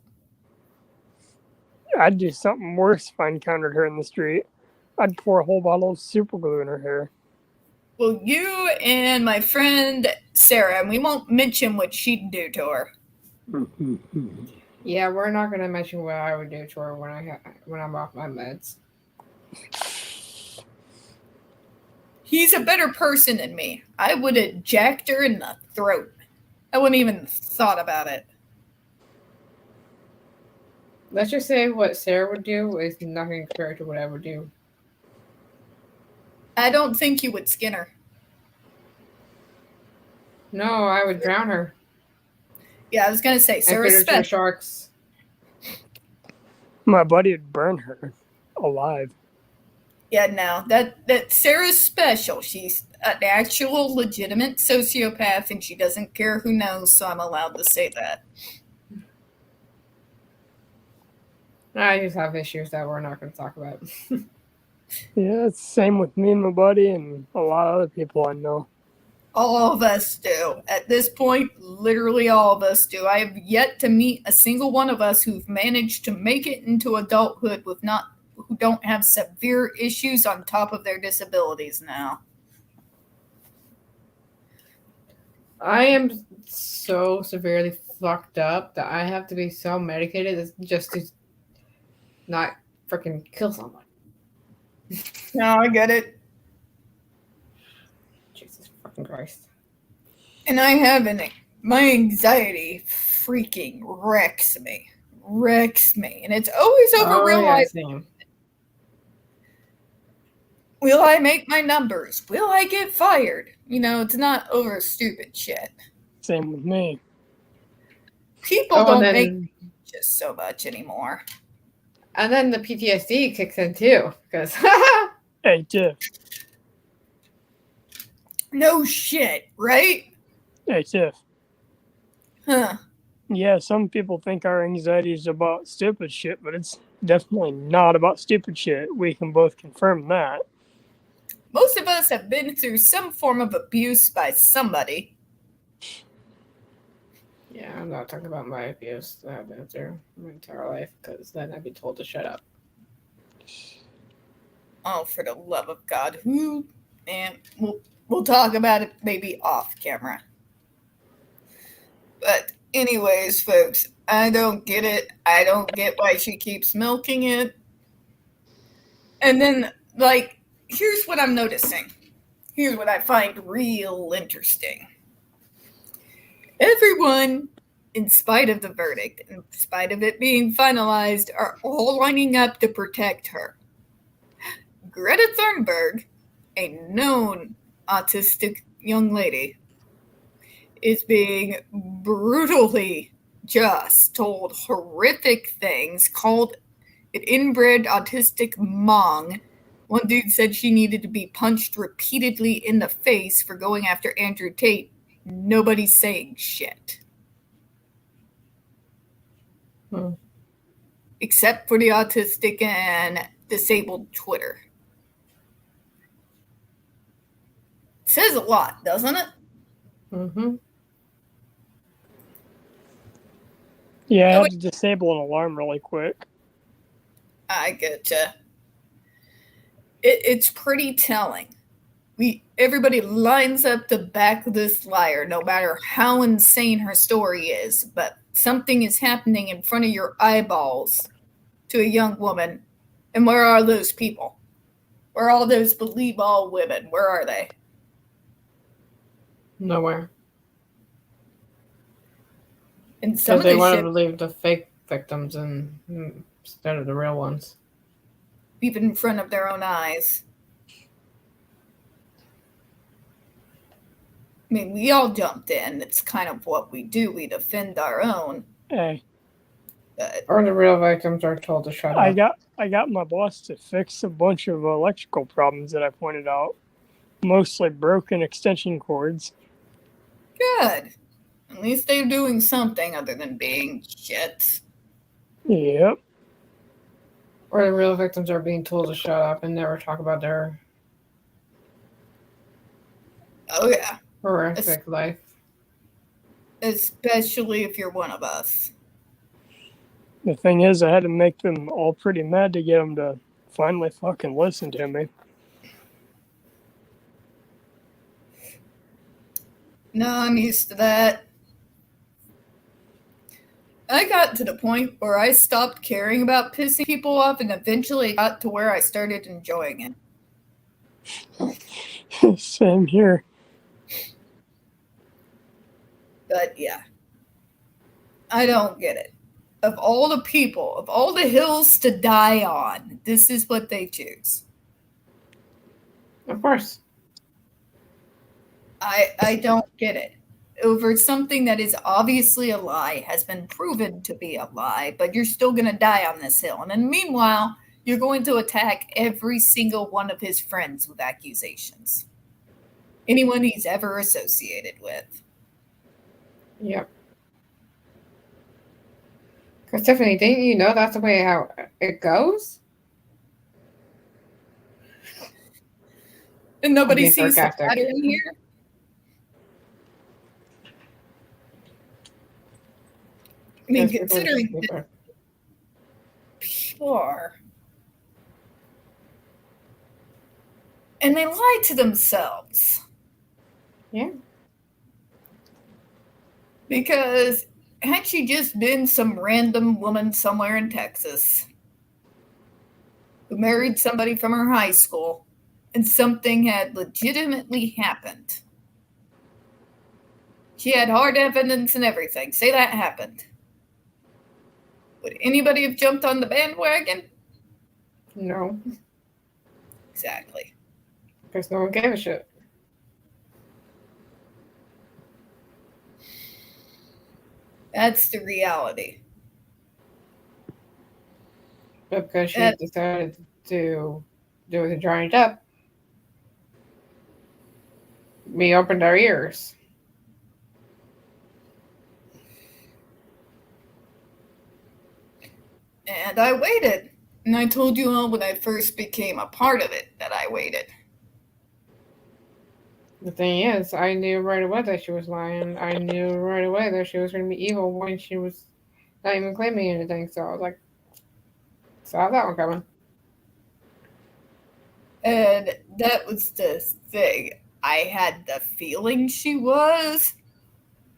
I'd do something worse if I encountered her in the street. I'd pour a whole bottle of super glue in her hair. Well, you and my friend Sarah, and we won't mention what she'd do to her. Yeah, we're not gonna mention what I would do to her when I'm off my meds. He's a better person than me. I would have jacked her in the throat. I wouldn't even thought about it. Let's just say what Sarah would do is nothing compared to what I would do. I don't think you would skin her. No, I would drown her. Yeah, I was going to say, And Sarah's feed her to the special. sharks. My buddy would burn her alive. Yeah, no, that Sarah's special. She's an actual legitimate sociopath, and she doesn't care who knows, so I'm allowed to say that. I just have issues that we're not going to talk about. Yeah, it's the same with me and my buddy and a lot of other people I know. All of us do. At this point, literally all of us do. I have yet to meet a single one of us who've managed to make it into adulthood who don't have severe issues on top of their disabilities now. I am so severely fucked up that I have to be so medicated just to not freaking kill someone. No, I get it. Jesus fucking Christ. And I haven't. My anxiety freaking wrecks me. And it's always over real life. Same. Will I make my numbers? Will I get fired? You know, it's not over stupid shit. Same with me. People Oh, don't and make then, just so much anymore. and then the PTSD kicks in too, because Hey, Tiff. No shit, right? Hey, Tiff. Huh. Yeah, some people think our anxiety is about stupid shit, but it's definitely not about stupid shit. We can both confirm that. Most of us have been through some form of abuse by somebody. yeah, I'm not talking about my abuse that I've been through my entire life, because then I'd be told to shut up. Oh, for the love of God. Who? And we'll talk about it maybe off camera. But anyways, folks, I don't get it. I don't get why she keeps milking it. And then, like, here's what I'm noticing. Here's what I find real interesting. Everyone, in spite of the verdict, in spite of it being finalized, are all lining up to protect her. Greta Thunberg, a known autistic young lady, is being brutally just told horrific things, called an inbred autistic mong. One dude said she needed to be punched repeatedly in the face for going after Andrew Tate. Nobody's saying shit. Except for the autistic and disabled Twitter. Says a lot, doesn't it? Mm-hmm. Yeah, I had to disable an alarm really quick. I getcha. It's pretty telling. Everybody lines up to back this liar, no matter how insane her story is. But something is happening in front of your eyeballs to a young woman. And where are those people? Where are all those believe all women? Where are they? Nowhere. And some Because of they this want to shit, believe the fake victims instead of the real ones. even in front of their own eyes. I mean, we all jumped in. It's kind of what we do. We defend our own. Hey, But Or the real victims are told to shut up. I got my boss to fix a bunch of electrical problems that I pointed out. Mostly broken extension cords. good. At least they're doing something other than being shit. Yep. Or the real victims are being told to shut up and never talk about their Oh, yeah. horrific life. Especially if you're one of us. The thing is, I had to make them all pretty mad to get them to finally fucking listen to me. No, I'm used to that. I got to the point where I stopped caring about pissing people off and eventually got to where I started enjoying it. Same here. But yeah, I don't get it. Of all the people, of all the hills to die on, this is what they choose. Of course. I don't get it. Over something that is obviously a lie, has been proven to be a lie, but you're still going to die on this hill. And then meanwhile, you're going to attack every single one of his friends with accusations. Anyone he's ever associated with. Yep. Because Tiffany, didn't you know that's the way how it goes? And nobody Being sees the sarcastic. pattern here. I mean, Because people are just considering people. that people are. And they lie to themselves. Yeah. Because had she just been some random woman somewhere in Texas who married somebody from her high school and something had legitimately happened. She had hard evidence and everything. Say that happened. Would anybody have jumped on the bandwagon? No, Exactly. because no one gave a shit. That's the reality. But because she decided to do the Johnny Depp, we opened our ears. And I waited. And I told you all when I first became a part of it that I waited. The thing is, I knew right away that she was lying. I knew right away that she was going to be evil when she was not even claiming anything. So I was like, saw that one coming. And that was the thing. I had the feeling she was,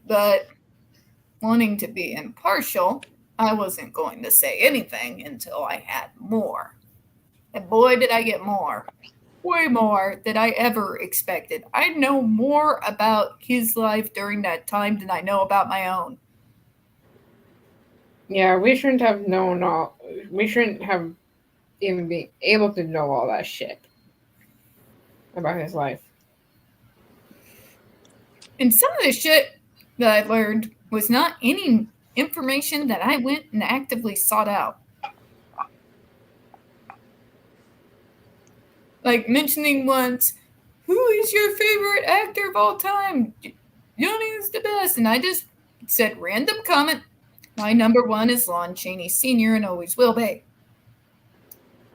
but wanting to be impartial, I wasn't going to say anything until I had more. And boy, did I get more. Way more than I ever expected. I know more about his life during that time than I know about my own. Yeah, we shouldn't have known all. We shouldn't have even been able to know all that shit about his life. And some of the shit that I learned was not any information that I went and actively sought out. Like mentioning once, who is your favorite actor of all time? Johnny is the best. And I just said random comment. My number one is Lon Chaney Sr. and always will be.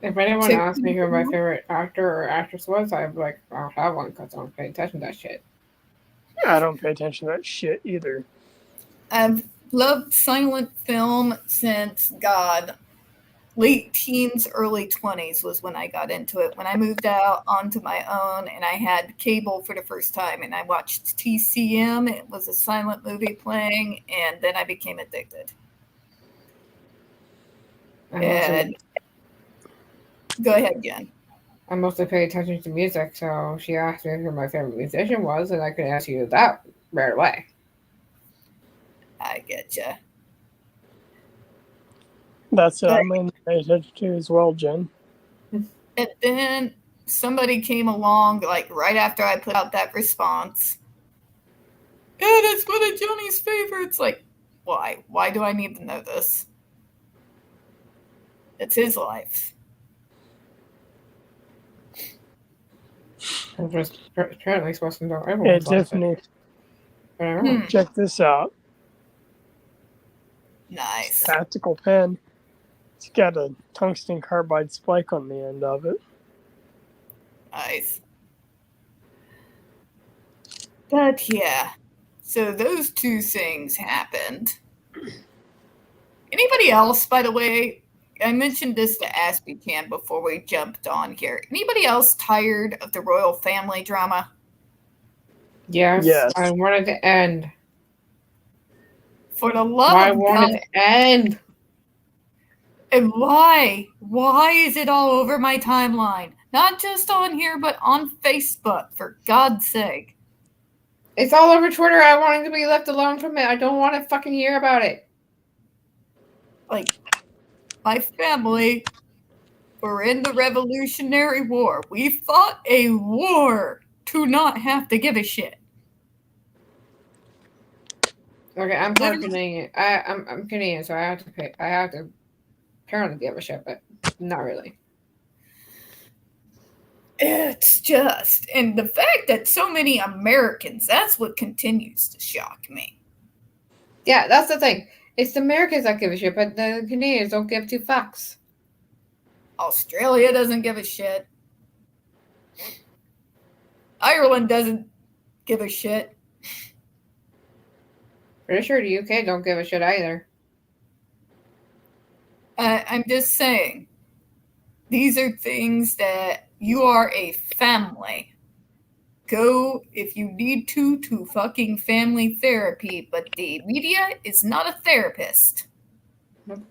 If anyone asked me who my favorite actor or actress was, I'd be like, I don't have one because I don't pay attention to that shit. I don't pay attention to that shit either. I've loved silent film since, God, late teens, early 20s was when I got into it. When I moved out onto my own and I had cable for the first time and I watched TCM, it was a silent movie playing, and then I became addicted. And go ahead, Jen. I mostly pay attention to music, so she asked me who my favorite musician was, and I could answer you that right away. I get you. That's what I'm going to pay attention to as well, Jen. And then somebody came along, like right after I put out that response. Yeah, that's one of Johnny's favorites. Like, why? Why do I need to know this? It's his life. I'm just apparently supposed to know everyone's Hey, life. Tiffany, Whatever. check this out. Nice. Tactical pen. It's got a tungsten carbide spike on the end of it. Nice. But yeah, so those two things happened. Anybody else, by the way, I mentioned this to Aspie Cam before we jumped on here. Anybody else tired of the royal family drama? Yes. I want it to end. For the love I of want God. it to end. And why? Why is it all over my timeline? Not just on here, but on Facebook, for God's sake. It's all over Twitter. I want it to be left alone from it. I don't want to fucking hear about it. Like, my family were in the Revolutionary War. We fought a war to not have to give a shit. Okay, I'm part Canadian. I'm Canadian, so I have to pay. I have to apparently give a shit, but not really. It's just, and the fact that so many Americans, that's what continues to shock me. Yeah, that's the thing. It's the Americans that give a shit, but the Canadians don't give two fucks. Australia doesn't give a shit. Ireland doesn't give a shit. Pretty sure the UK don't give a shit either. I'm just saying, these are things that you are a family. Go if you need to fucking family therapy, but the media is not a therapist. Nope.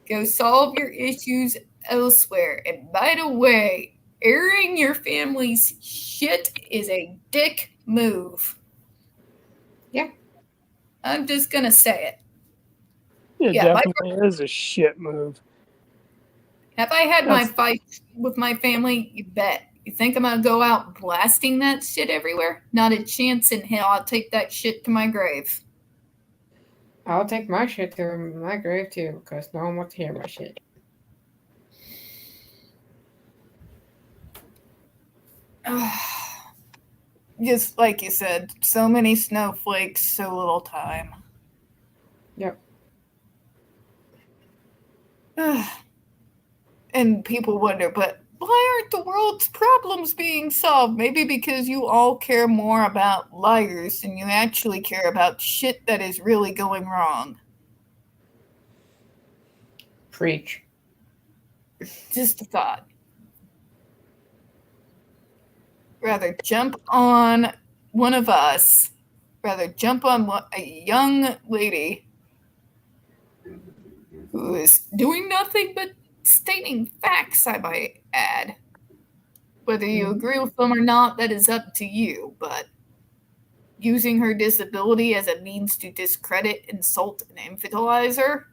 Go solve your issues elsewhere. And by the way, airing your family's shit is a dick move. Yeah. I'm just gonna say it. It Yeah, definitely is a shit move. Have I had my That's- fights with my family? You bet. You think I'm gonna go out blasting that shit everywhere? Not a chance in hell. I'll take that shit to my grave. I'll take my shit to my grave too, because no one wants to hear my shit. Just like you said, so many snowflakes, so little time. Yep. And people wonder, but why aren't the world's problems being solved? Maybe because you all care more about liars than you actually care about shit that is really going wrong. Preach. Just a thought. Rather jump on one of us, rather jump on a young lady who is doing nothing but stating facts, I might add. Whether you agree with them or not, that is up to you, but using her disability as a means to discredit, insult, and infantilize her?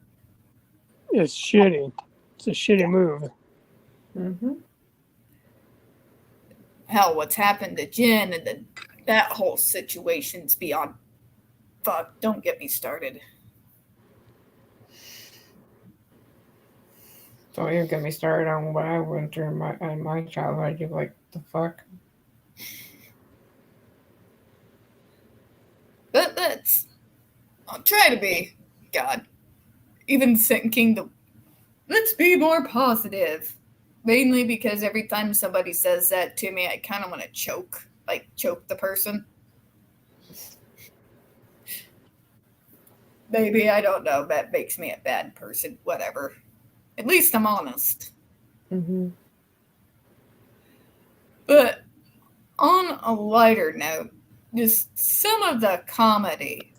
It's shitty. It's a shitty move. Mm-hmm. Hell, what's happened to Jen and that whole situation's beyond. Fuck, don't get me started. Don't even get me started on what I went through in my childhood. You're like, the fuck? But I'll try to be, God, even thinking let's be more positive. Mainly because every time somebody says that to me, I kind of want to choke the person. Maybe, I don't know, that makes me a bad person, whatever. At least I'm honest. Mm-hmm. But on a lighter note, just some of the comedy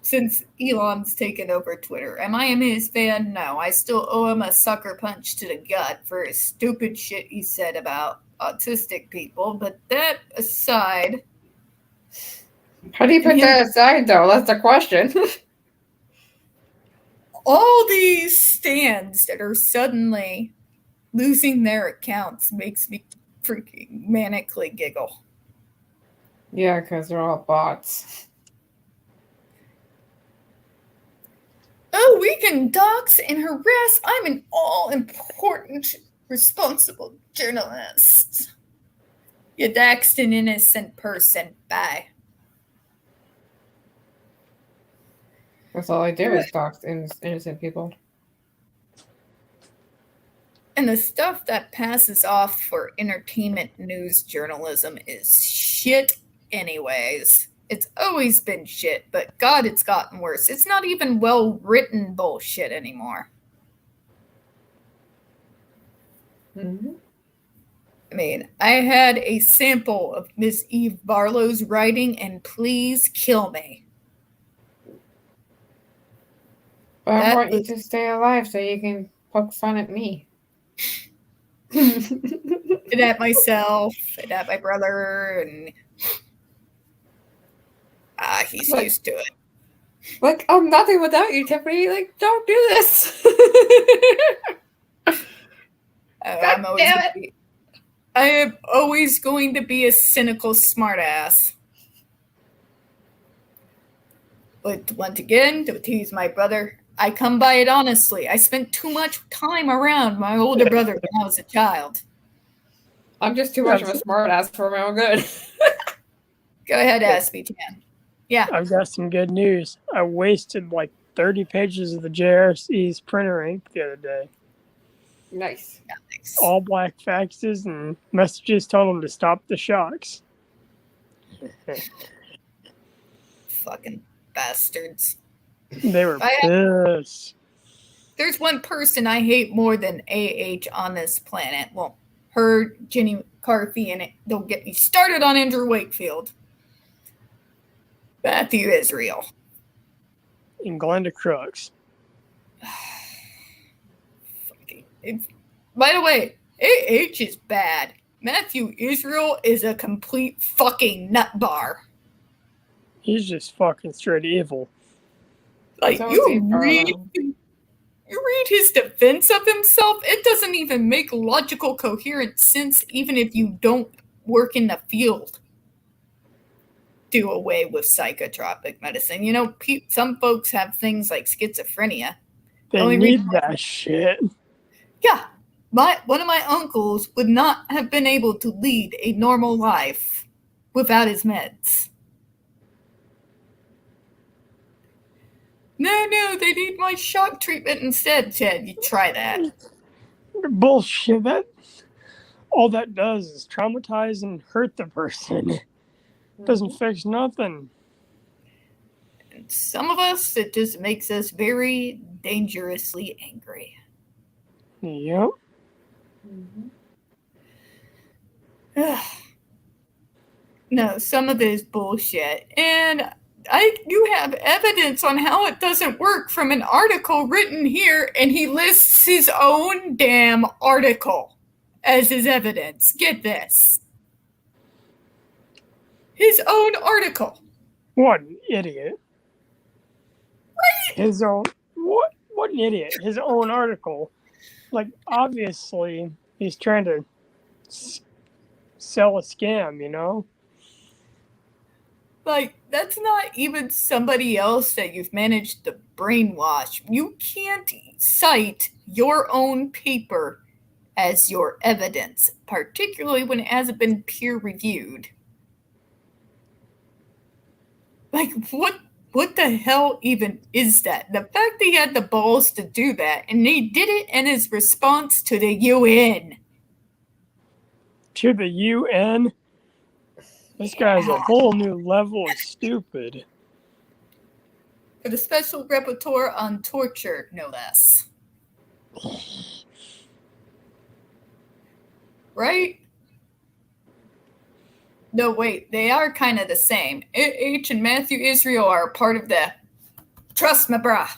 since Elon's taken over Twitter. Am I a his fan? No. I still owe him a sucker punch to the gut for his stupid shit he said about autistic people. But that aside... How do you put that aside, though? That's the question. all these stands that are suddenly losing their accounts makes me freaking manically giggle. Yeah, because they're all bots. Oh, we can dox and harass. I'm an all-important, responsible journalist. You doxed an innocent person. Bye. That's all I do is dox innocent people. And the stuff that passes off for entertainment news journalism is shit anyways. It's always been shit, but God, it's gotten worse. It's not even well-written bullshit anymore. Mm-hmm. I mean, I had a sample of Miss Eve Barlow's writing, and please kill me. But I That want you was- to stay alive so you can poke fun at me. And at myself, and at my brother, and he's Like- used to it. Like, I'm nothing without you, Tiffany. Like, don't do this. I am always going to be a cynical smartass. But once again, to tease my brother, I come by it honestly. I spent too much time around my older brother when I was a child. I'm just too much of a smart ass for my own good. Go ahead, Aspie-Tan. Yeah. I've got some good news. I wasted like 30 pages of the JRC's printer ink the other day. Nice. Nice. All black faxes and messages told them to stop the shocks. Fucking bastards. They were pissed. There's one person I hate more than AH on this planet. Well, her, Jenny McCarthy, and don't get me started on Andrew Wakefield. Matthew Israel. And Glenda Crooks. By the way, AH is bad. Matthew Israel is a complete fucking nut bar. He's just fucking straight evil. Like, So you is read Barlow. his defense of himself, it doesn't even make logical, coherent sense, even if you don't work in the field. Do away with psychotropic medicine. You know, some folks have things like schizophrenia. They Only need reason- that shit. Yeah, one of my uncles would not have been able to lead a normal life without his meds. No, they need my shock treatment instead, Ted. You try that. Bullshit. That all that does is traumatize and hurt the person. Doesn't fix nothing. And some of us, it just makes us very dangerously angry. Yep. No, some of it is bullshit. And you have evidence on how it doesn't work from an article written here, and he lists his own damn article as his evidence. Get this. His own article. What an idiot. Right? His own what an idiot. His own article. Like, obviously he's trying to sell a scam, you know? Like, that's not even somebody else that you've managed to brainwash. You can't cite your own paper as your evidence, particularly when it hasn't been peer reviewed. Like, what the hell even is that? The fact that he had the balls to do that, and he did it in his response to the UN. To the UN? This guy's a whole new level of stupid. For the Special Rapporteur on Torture, no less. Right? No, wait, they are kind of the same. H and Matthew Israel are part of the Trust Me Brah.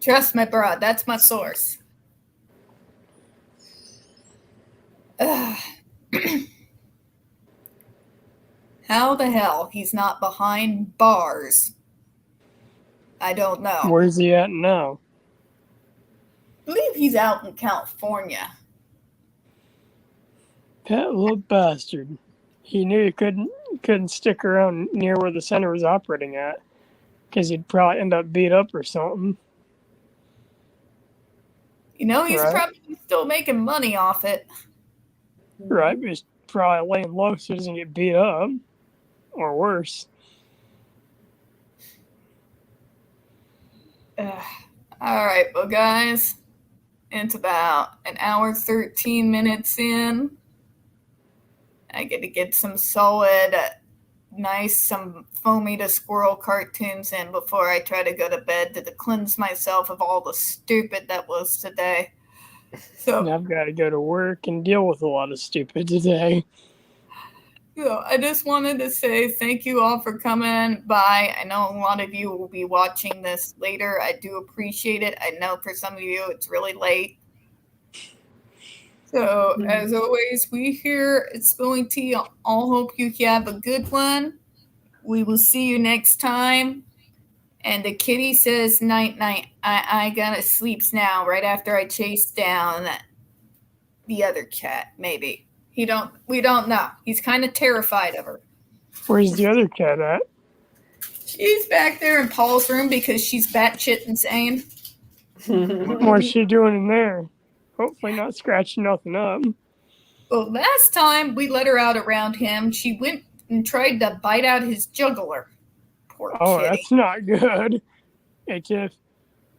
Trust Me Brah, that's my source. How the hell he's not behind bars? I don't know. Where's he at now? I believe he's out in California. That little bastard. He knew he couldn't stick around near where the center was operating at, because he'd probably end up beat up or something. You know, he's Right. probably still making money off it. Right, but he's probably laying low so he doesn't get beat up. Or worse. All right, well, guys, it's about an hour, 13 minutes in. I get to get some solid, some Foamy the Squirrel cartoons in before I try to go to bed to cleanse myself of all the stupid that was today. So, And I've got to go to work and deal with a lot of stupid today. So I just wanted to say thank you all for coming by. I know a lot of you will be watching this later. I do appreciate it. I know for some of you it's really late. So as always, we here at Spilling Tea all hope you have a good one. We will see you next time. And the kitty says night night. I gotta sleeps now right after I chase down the other cat, maybe. We don't know. He's kind of terrified of her. Where's the other cat at? She's back there in Paul's room because she's batshit insane. What's she doing in there? Hopefully not scratching nothing up. Well, last time we let her out around him, she went and tried to bite out his jugular. Poor Oh, kitty. that's not good. Hey, Tiff,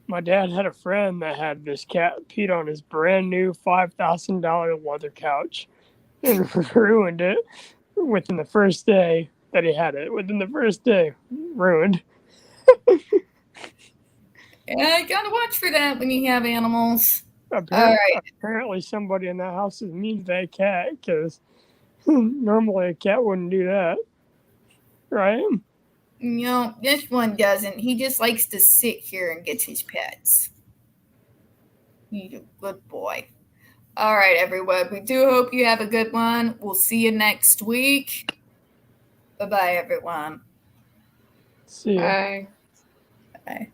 my dad had a friend that had this cat peed on his brand new $5,000 leather couch and ruined it within the first day that he had it. Within the first day, ruined. Yeah, you gotta watch for that when you have animals. Apparently somebody in that house is mean to that cat, because normally a cat wouldn't do that. Right? No, this one doesn't. He just likes to sit here and get his pets. You good boy. All right, everyone. We do hope you have a good one. We'll see you next week. Bye-bye, everyone. See ya. Bye. Bye.